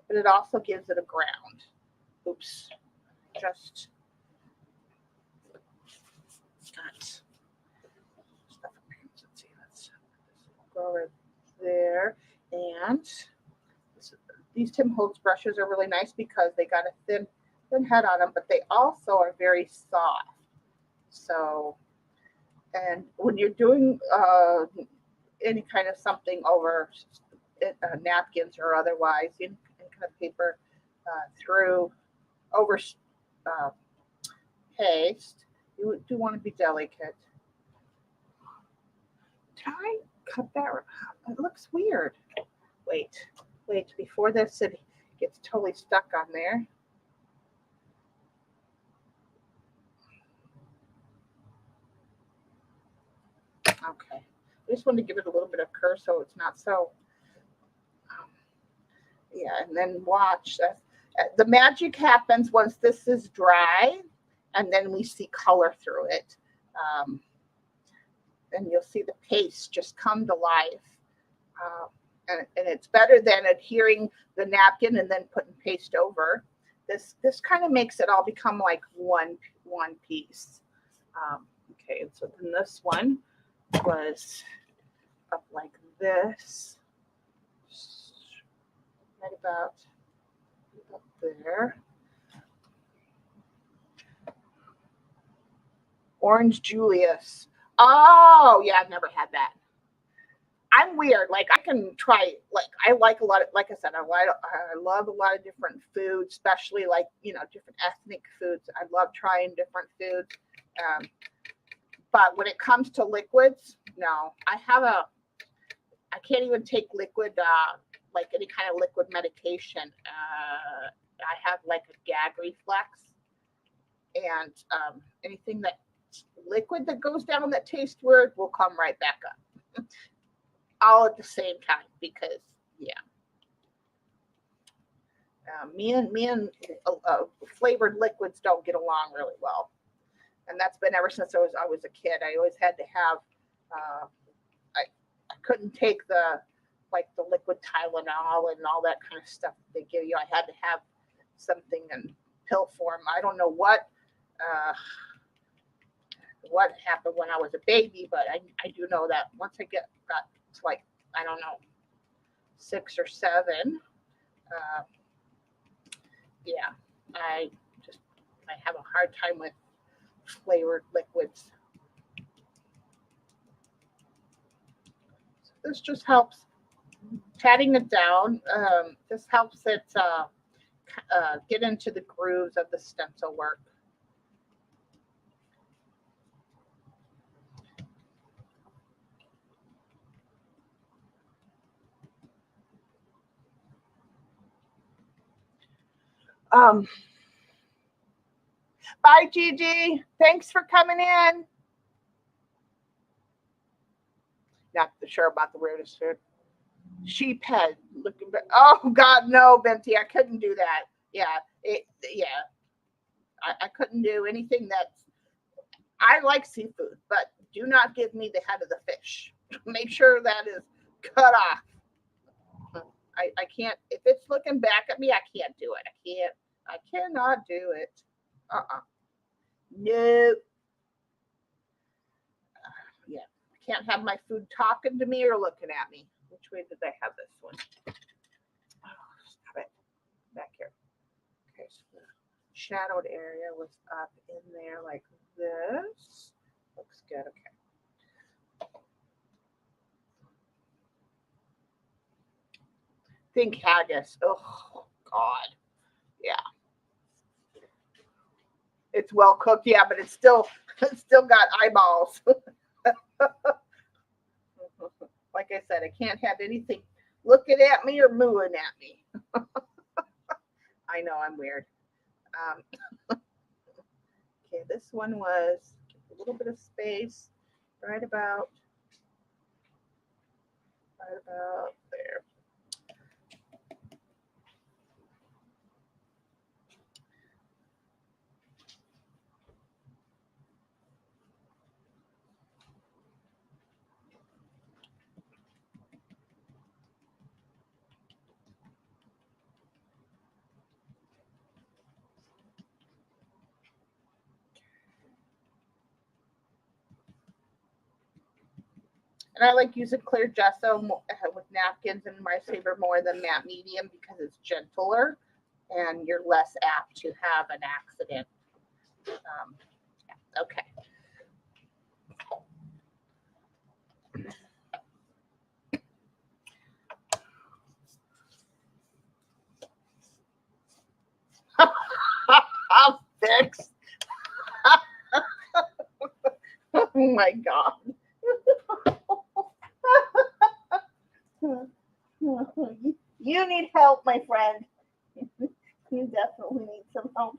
but it also gives it a ground. Oops, just got stuff. Let's see, let's go over there. And these Tim Holtz brushes are really nice because they got a thin head on them, but they also are very soft. So, and when you're doing any kind of something over napkins or otherwise, any kind of paper through over paste, you do want to be delicate. Did I cut that? It looks weird. Wait, before this it gets totally stuck on there. Okay, I just wanted to give it a little bit of curve so it's not so, yeah, and then watch. The magic happens once this is dry, and then we see color through it. And you'll see the paste just come to life. And it's better than adhering the napkin and then putting paste over. This kind of makes it all become like one piece. Okay, so then this one was up like this, right about up there. Orange Julius. Oh yeah, I've never had that. I'm weird. Like I can try. Like I like a lot of. Like I said, I love a lot of different foods, especially like different ethnic foods. I love trying different foods. But when it comes to liquids, no. I can't even take liquid, like any kind of liquid medication. I have like a gag reflex, and anything that liquid that goes down that tastes weird will come right back up. All at the same time because me and flavored liquids don't get along really well, and that's been ever since I was a kid. I always had to have I couldn't take the liquid Tylenol and all that kind of stuff they give you. I had to have something in pill form. I don't know what happened when I was a baby, but I do know that once I got to like, I don't know, 6 or 7, I have a hard time with flavored liquids. So this just helps patting it down. This helps it get into the grooves of the stencil work. Bye, Gigi. Thanks for coming in. Not sure about the weirdest food. Sheep head looking. Oh God, no, Benty. I couldn't do that. I couldn't do anything that's. I like seafood, but do not give me the head of the fish. Make sure that is cut off. I can't. If it's looking back at me, I can't do it. I cannot do it. No. I can't have my food talking to me or looking at me. Which way did I have this one? Oh, stop it. Back here. Okay, so the shadowed area was up in there like this. Looks good. Okay. Think haggis. Oh God. Yeah. It's well cooked, yeah, but it's still got eyeballs. Like I said, I can't have anything looking at me or mooing at me. I know I'm weird. Okay, this one was a little bit of space right about Right about there. And I like using clear gesso with napkins and my saver more than matte medium because it's gentler and you're less apt to have an accident. Okay. I'm fixed. Oh my God. You need help, my friend. You definitely need some help.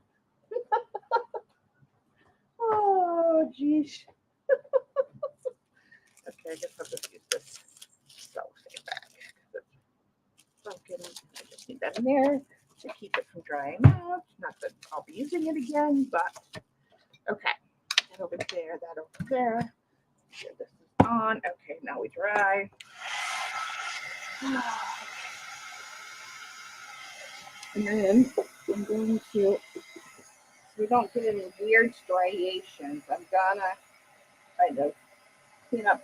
Oh, geez. Okay, I guess I'll just use this cellophane back. Broken. I just need that in there to keep it from drying out. Not that I'll be using it again, but okay. That over there, that over there. Here, this is on. Okay, now we dry. And then I'm going to, so we don't get any weird striations, I'm gonna kind of clean up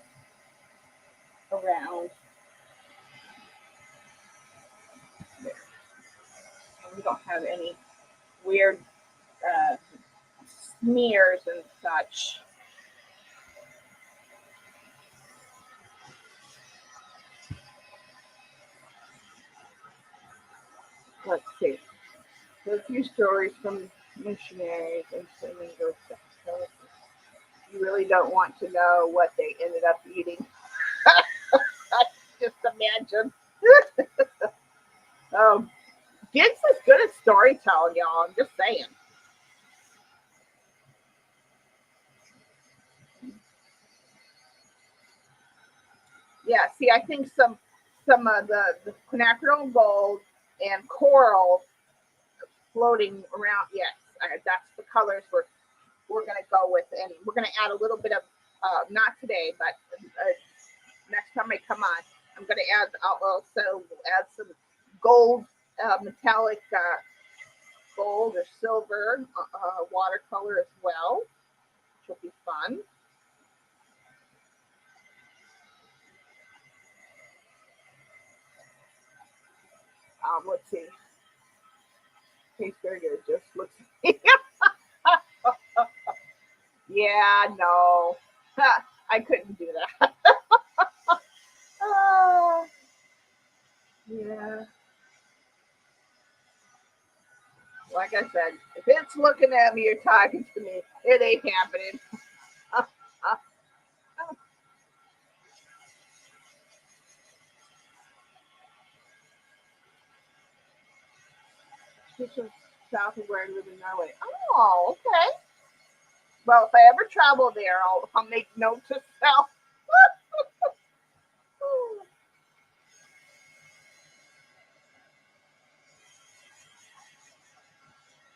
around there. And we don't have any weird smears and such. Let's see. So a few stories from missionaries and flamingos. So you really don't want to know what they ended up eating. Just imagine. Oh, Gigs is good at storytelling, y'all. I'm just saying. Yeah, see, I think some of the quinacridone gold and coral floating around. Yes, that's the colors we're gonna go with, and we're gonna add a little bit of not today, but next time I come on, I'm gonna add. I'll also add some gold, metallic gold or silver watercolor as well, which will be fun. Let's see. Tastes very good. Just looks. Yeah, no, I couldn't do that. Yeah. Like I said, if it's looking at me or talking to me, it ain't happening. She's from south of where I live in Norway. Oh, okay. Well, if I ever travel there, I'll make note to self.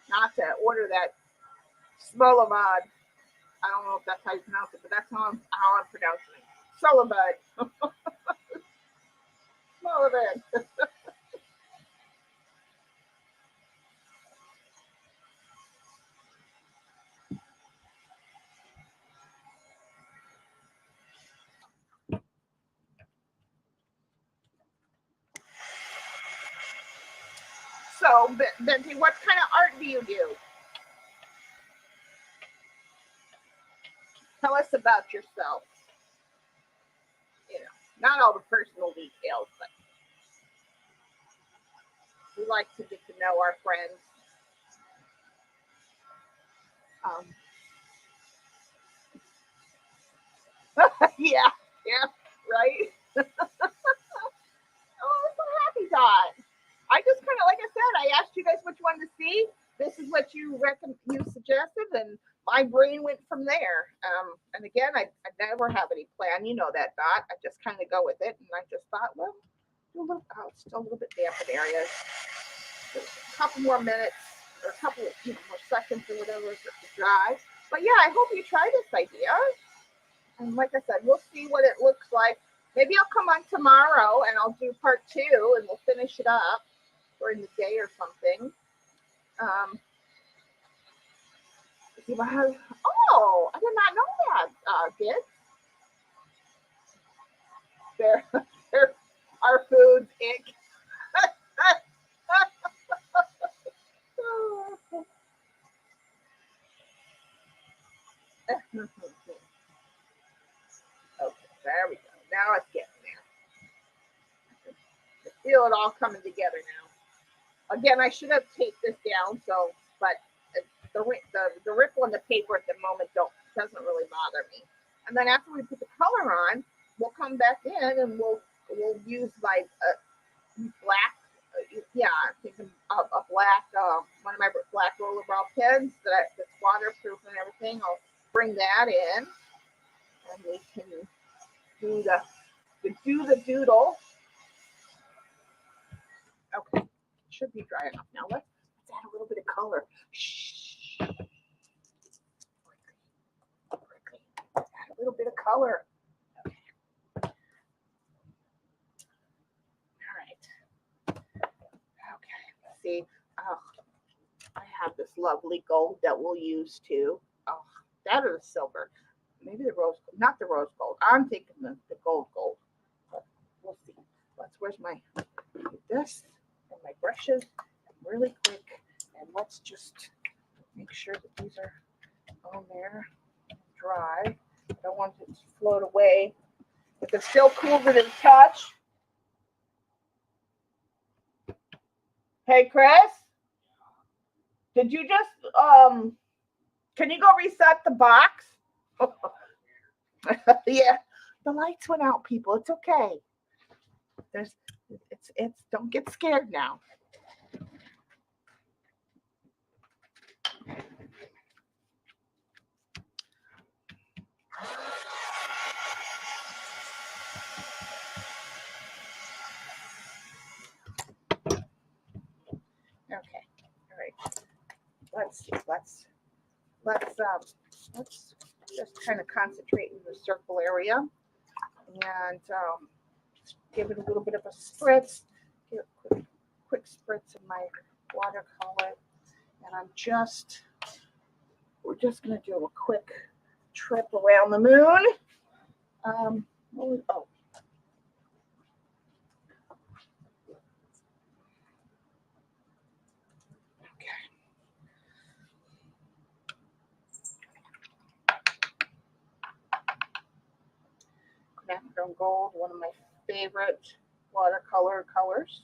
Not to order that Smolovod. I don't know if that's how you pronounce it, but that's how I'm pronouncing it. Solobud. Smolovod. So, Benji, what kind of art do you do? Tell us about yourself. You know, not all the personal details, but we like to get to know our friends. Yeah, right. Oh, I'm so happy, Dot. I just kind of, like I said, I asked you guys which one to see. This is what you suggested, and my brain went from there. And again, I never have any plan. You know that, Dot. I just kind of go with it. And I just thought, well, do a little, oh, it's still a little bit damp in areas. Just a couple more minutes or a couple more seconds or whatever to dry. But yeah, I hope you try this idea. And like I said, we'll see what it looks like. Maybe I'll come on tomorrow and I'll do part 2 and we'll finish it up during the day or something. Oh, I did not know that, kids. There are foods, ick. Okay, there we go. Now it's getting there. I feel it all coming together now. Again, I should have taped this down, but the ripple in the paper at the moment doesn't really bother me. And then after we put the color on, we'll come back in and we'll use my black, I'm thinking of a black, one of my black roller ball pens that's waterproof and everything. I'll bring that in, and we can do the doodle. Okay, should be dry enough now. Let's add a little bit of color. Shh. Add a little bit of color. Okay. All right. Okay. See, I have this lovely gold that we'll use too. Oh, that or the silver. Maybe the rose, not the rose gold. I'm thinking the gold. But we'll see. Where's my this and my brushes really quick, and let's just make sure that these are on there dry. I don't want it to float away. If it's still cool to the touch. Hey, Chris, did you just can you go reset the box? Yeah, the lights went out, people. It's okay. It's don't get scared now. Okay, all right. Let's see. Let's just kind of concentrate in the circle area and give it a little bit of a spritz. Give a quick spritz of my watercolor, and we're just gonna do a quick trip around the moon. Napkins gold, one of my favorite watercolor colors.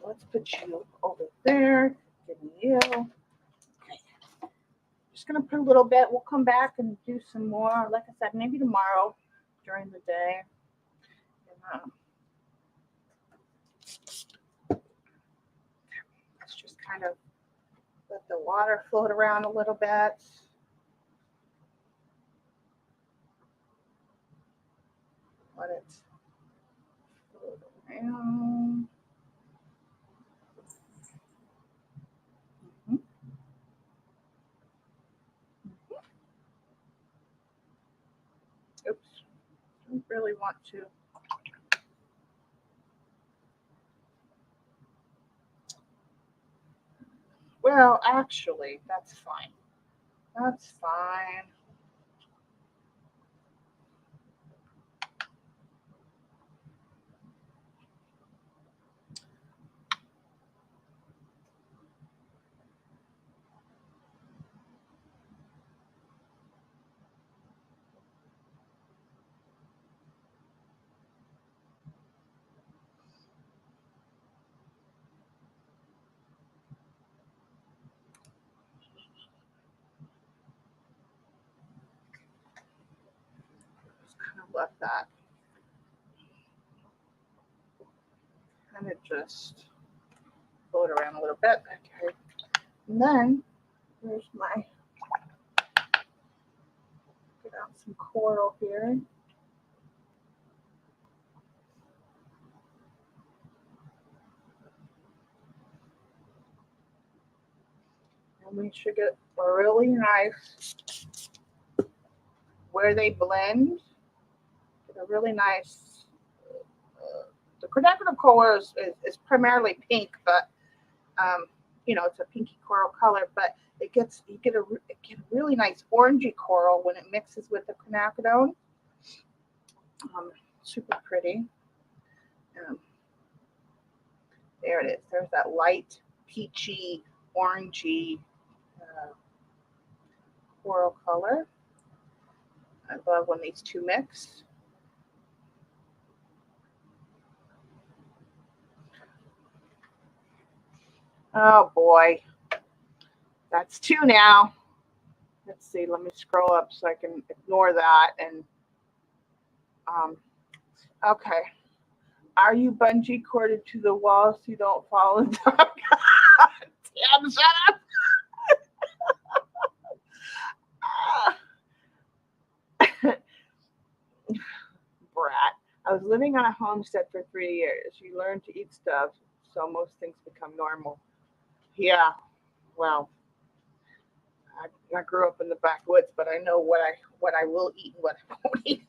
Let's put you over there. Give me you. Okay. Just gonna put a little bit. We'll come back and do some more. Like I said, maybe tomorrow during the day. And, let's just kind of let the water float around a little bit. Let it float around. Oops, don't really want to. Well, actually, that's fine. That's fine. Just kind of let that just float around a little bit. Okay. And then there's my, get out some coral here. And we should get a really nice, where they blend, get a really nice, the quinacridone coral is primarily pink, but you know, it's a pinky coral color, but you get a really nice orangey coral when it mixes with the quinacridone. Super pretty. There it is. There's that light peachy, orangey coral color. I love when these two mix. Oh boy, that's two now. Let's see, let me scroll up so I can ignore that. And okay. Are you bungee corded to the wall so you don't fall in the dark? Damn, shut up. Brat. I was living on a homestead for 3 years. You learn to eat stuff, so most things become normal. Yeah, well, I grew up in the backwoods, but I know what I will eat and what I won't eat.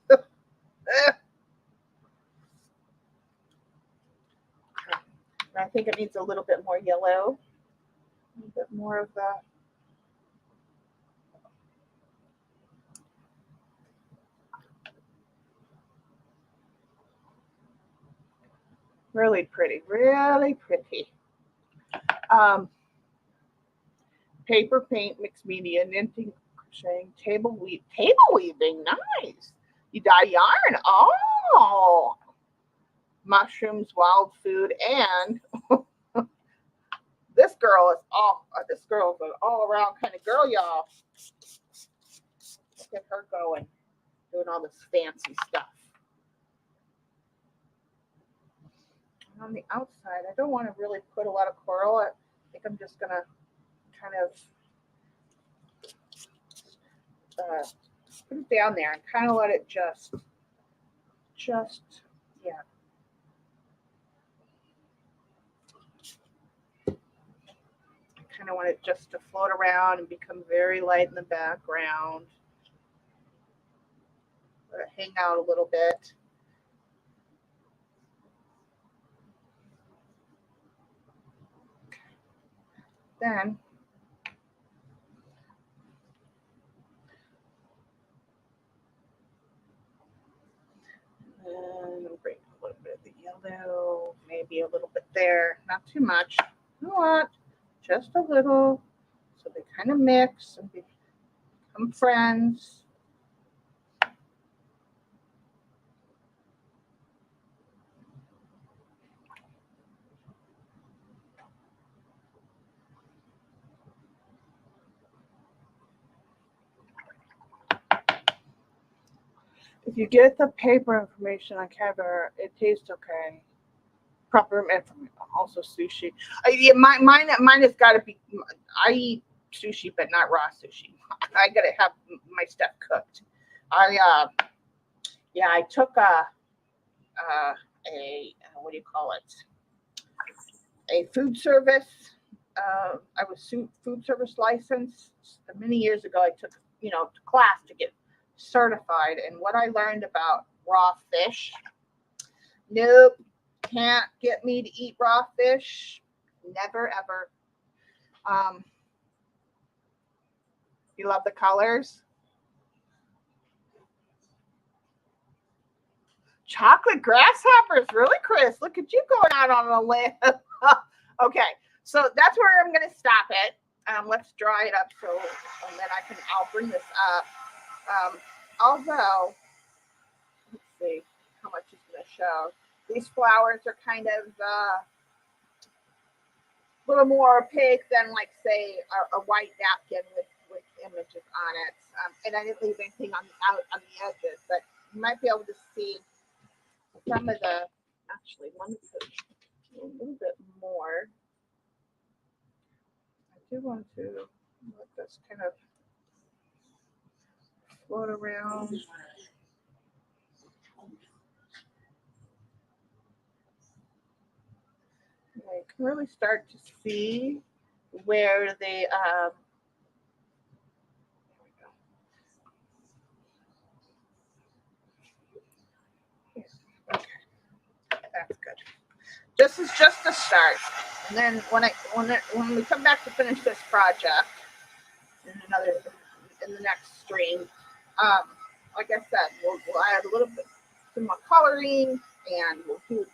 I think it needs a little bit more yellow, a little bit more of the really pretty, really pretty. Paper, paint, mixed media, knitting, crocheting, table weaving, nice. You dye yarn, oh, mushrooms, wild food, and this girl is an all around kind of girl, y'all. Look at her going, doing all this fancy stuff. And on the outside, I don't want to really put a lot of coral. I think I'm just gonna kind of put it down there and kind of let it just yeah. I kind of want it just to float around and become very light in the background. Let it hang out a little bit. Then bring a little bit of the yellow, maybe a little bit there, not too much. You know what? Just a little, so they kind of mix and become friends. If you get the paper information on Caviar, it tastes okay. Proper information, also sushi. Yeah, mine has got to be. I eat sushi, but not raw sushi. I gotta have my stuff cooked. I took a what do you call it? A food service. I was food service licensed many years ago. I took class to get certified, and what I learned about raw fish. Nope, can't get me to eat raw fish. Never ever. You love the colors. Chocolate grasshoppers, really, Chris? Look at you going out on a limb. Okay, so that's where I'm going to stop it. Let's dry it up and then I'll bring this up. Although, let's see how much is going to show. These flowers are kind of a little more opaque than, like, say, a white napkin with images on it. And I didn't leave anything on the edges, but you might be able to see some of the. Actually, let me put a little do want to let this kind of float around. I can really start to see where the okay, that's good. This is just the start, and then when we come back to finish this project in the next stream, like I said, we'll add a little bit some more coloring, and we'll do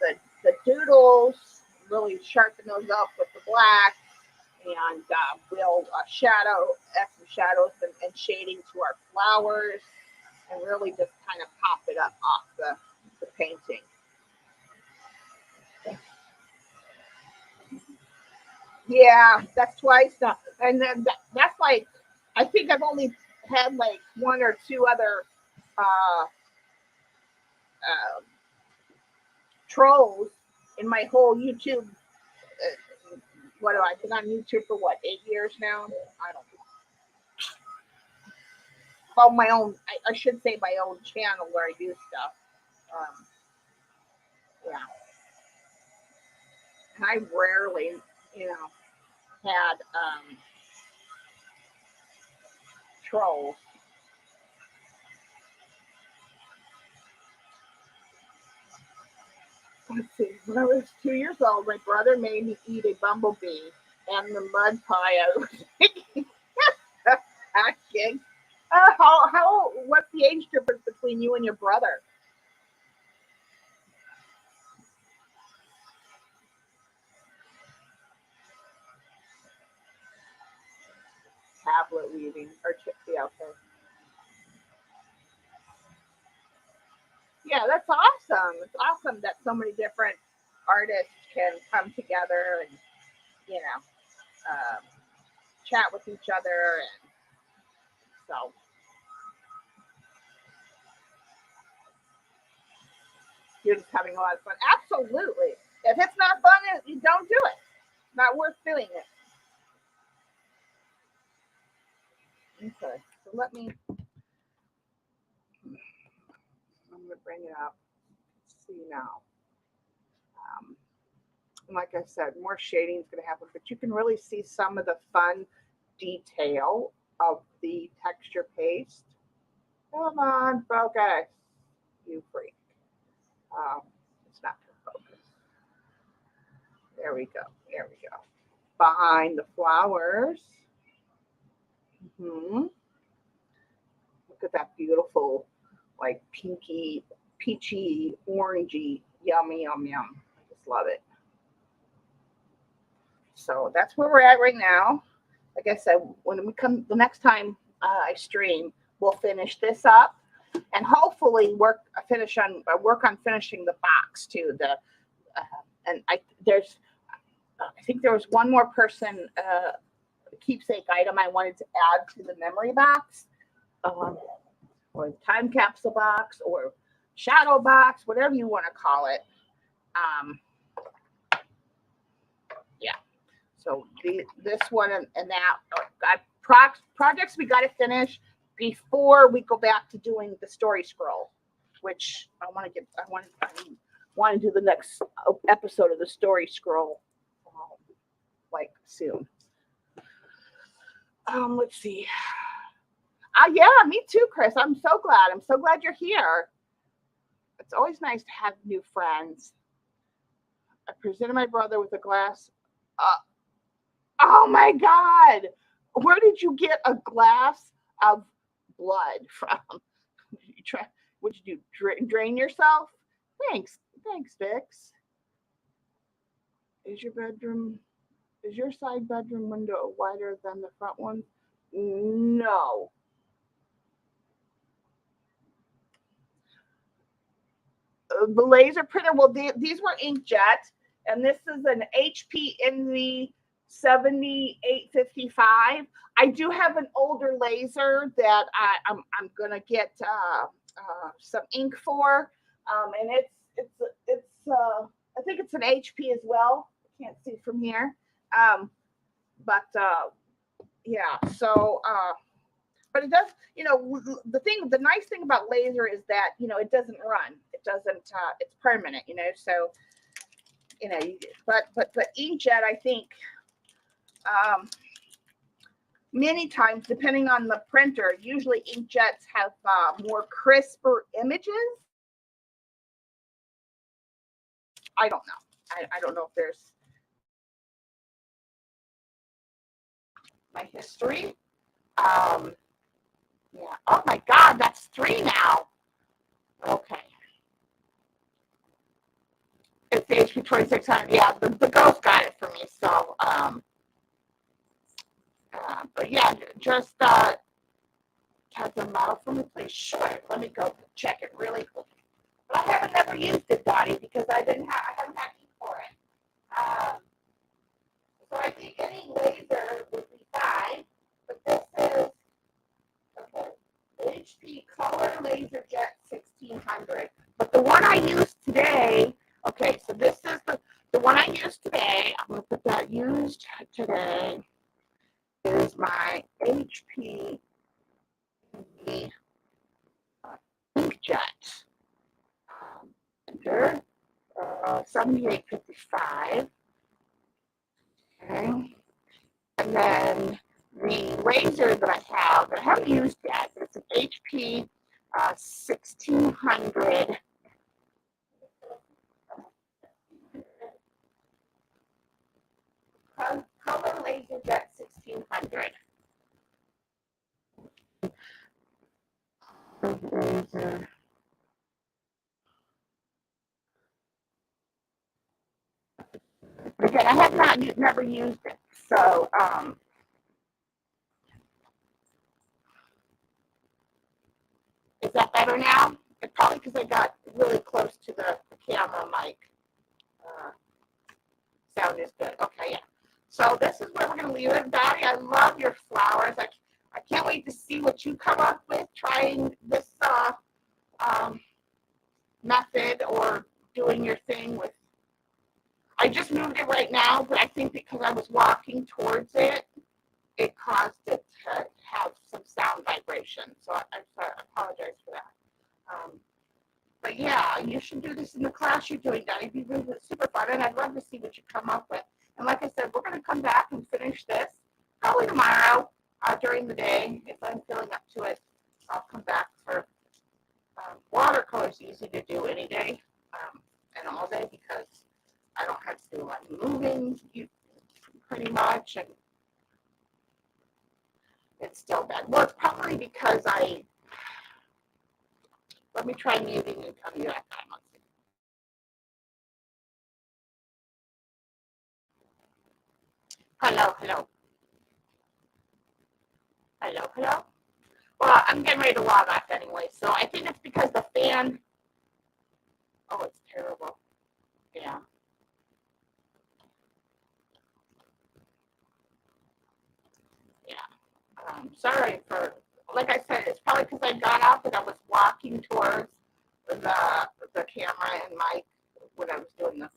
the doodles, really sharpen those up with the black, and we'll add some shadows and shading to our flowers, and really just kind of pop it up off the painting. Yeah, that's twice now. And then that's like, I think I've only had like one or two other uh, trolls in my whole YouTube. What do I've been on YouTube for 8 years now? I don't know. Well, my own, I should say my own channel where I do stuff. Yeah. And I rarely, had trolls. Let's see. When I was 2 years old, my brother made me eat a bumblebee and the mud pie I was making. What's the age difference between you and your brother? Tablet weaving or yeah, okay. Yeah, that's awesome. It's awesome that so many different artists can come together and chat with each other, and so you're just having a lot of fun. Absolutely. If it's not fun, you don't do it. It's not worth doing it. Okay, so I'm going to bring it up. Let's see now. Like I said, more shading is going to happen, but you can really see some of the fun detail of the texture paste. Come on, focus, you freak. It's not going to focus. There we go. There we go. Behind the flowers. Look at that beautiful, like pinky, peachy, orangey, yummy, yum, yum. I just love it. So that's where we're at right now. Like I said, when we come the next time I stream, we'll finish this up, and hopefully work on finishing the box too. I think there was one more person keepsake item I wanted to add to the memory box, or the time capsule box, or shadow box, whatever you want to call it. Yeah. So this one and that projects we got to finish before we go back to doing the story scroll, which I want to do the next episode of the story scroll like soon. Let's see. Yeah, me too, Chris. I'm so glad you're here. It's always nice to have new friends. I presented my brother with a glass. Oh my God! Where did you get a glass of blood from? Would you do? Drain yourself? Thanks, Vix. Is your side bedroom window wider than the front one? No. The laser printer, well, these were inkjet, and this is an HP Envy 7855. I do have an older laser that I'm gonna get some ink for, and it's I think it's an HP as well. I can't see from here, but yeah. So, but it does, you know, the nice thing about laser is that, you know, it doesn't run. It doesn't, it's permanent, you know, so, you know, but inkjet, I think, um, many times, depending on the printer, usually inkjets have more crisper images. I don't know. I don't know if there's my history. Yeah. Oh my God, that's 3 now. Okay. It's the HP 2600. Yeah, the ghost got it for me. So, but yeah, just has a model for me, please. Sure. Let me go check it really quick. But I haven't never used it, Dottie, because I haven't had ink for it. So I think any laser would be fine. But this is okay, HP Color Laser Jet 1600. But the one I used today, okay, so this is the one I used today. I'm going to put that used today. Is my HP inkjet. Enter 7855. Okay. And then the laser that I haven't used yet, it's an HP 1600. Color Laser Jet 1600. Laser. Again, I have never used it, so is that better now? It's probably because I got really close to the camera mic. Sound is good. Okay, yeah. So this is where we're going to leave it. Dottie, I love your flowers. I can't wait to see what you come up with trying this method or doing your thing with. I just moved it right now, but I think because I was walking towards it, it caused it to have some sound vibration. So I apologize for that. But yeah, you should do this in the class you're doing, Dottie. It'd be really super fun, and I'd love to see what you come up with. And like I said, we're going to come back and finish this probably tomorrow during the day. If I'm feeling up to it, I'll come back for watercolor is easy to do any day and all day because I don't have to do a lot of moving pretty much, and it's still bad. Well, it's probably because let me try muting and come back on. Hello, hello. Hello, hello. Well, I'm getting ready to log off anyway, so I think it's because the fan. Oh, it's terrible. Yeah. Yeah. Sorry for, like I said, it's probably because I got up and I was walking towards the camera and mic when I was doing this.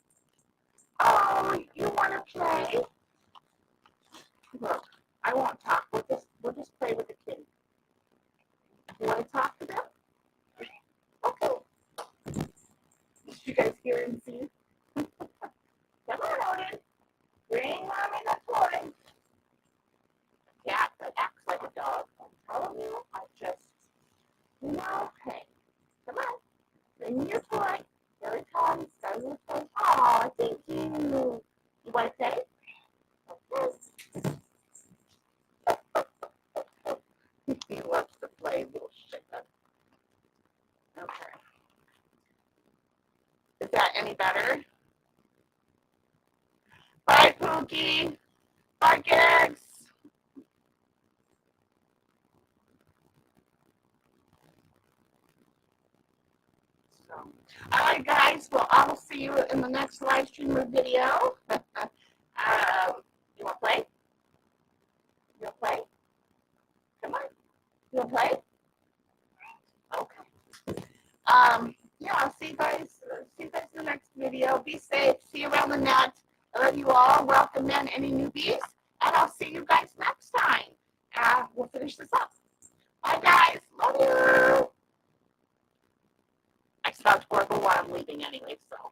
Oh, you want to play? Look, I won't talk. We'll just play with the kids. You want to talk to them? Okay. Did you guys hear and see? Come on, Odin. Bring mommy the toy. Cat that acts like a dog. I'm telling you, I just, hey, come on. Bring your toy. Here it comes. There's your toy. Oh, thank you. You want to play? Okay. He loves to play, little chicken. Okay. Is that any better? Bye, Pookie. Bye, kids. So, all right, guys. Well, I will see you in the next live stream or video. You want to play? You want to play? Come on. You want to play? Okay. Yeah, I'll see you guys in the next video. Be safe. See you around the net. I love you all. Welcome in any newbies. And I'll see you guys next time. we'll finish this up. Bye, guys. Love you. I sound horrible while I'm leaving anyway, so.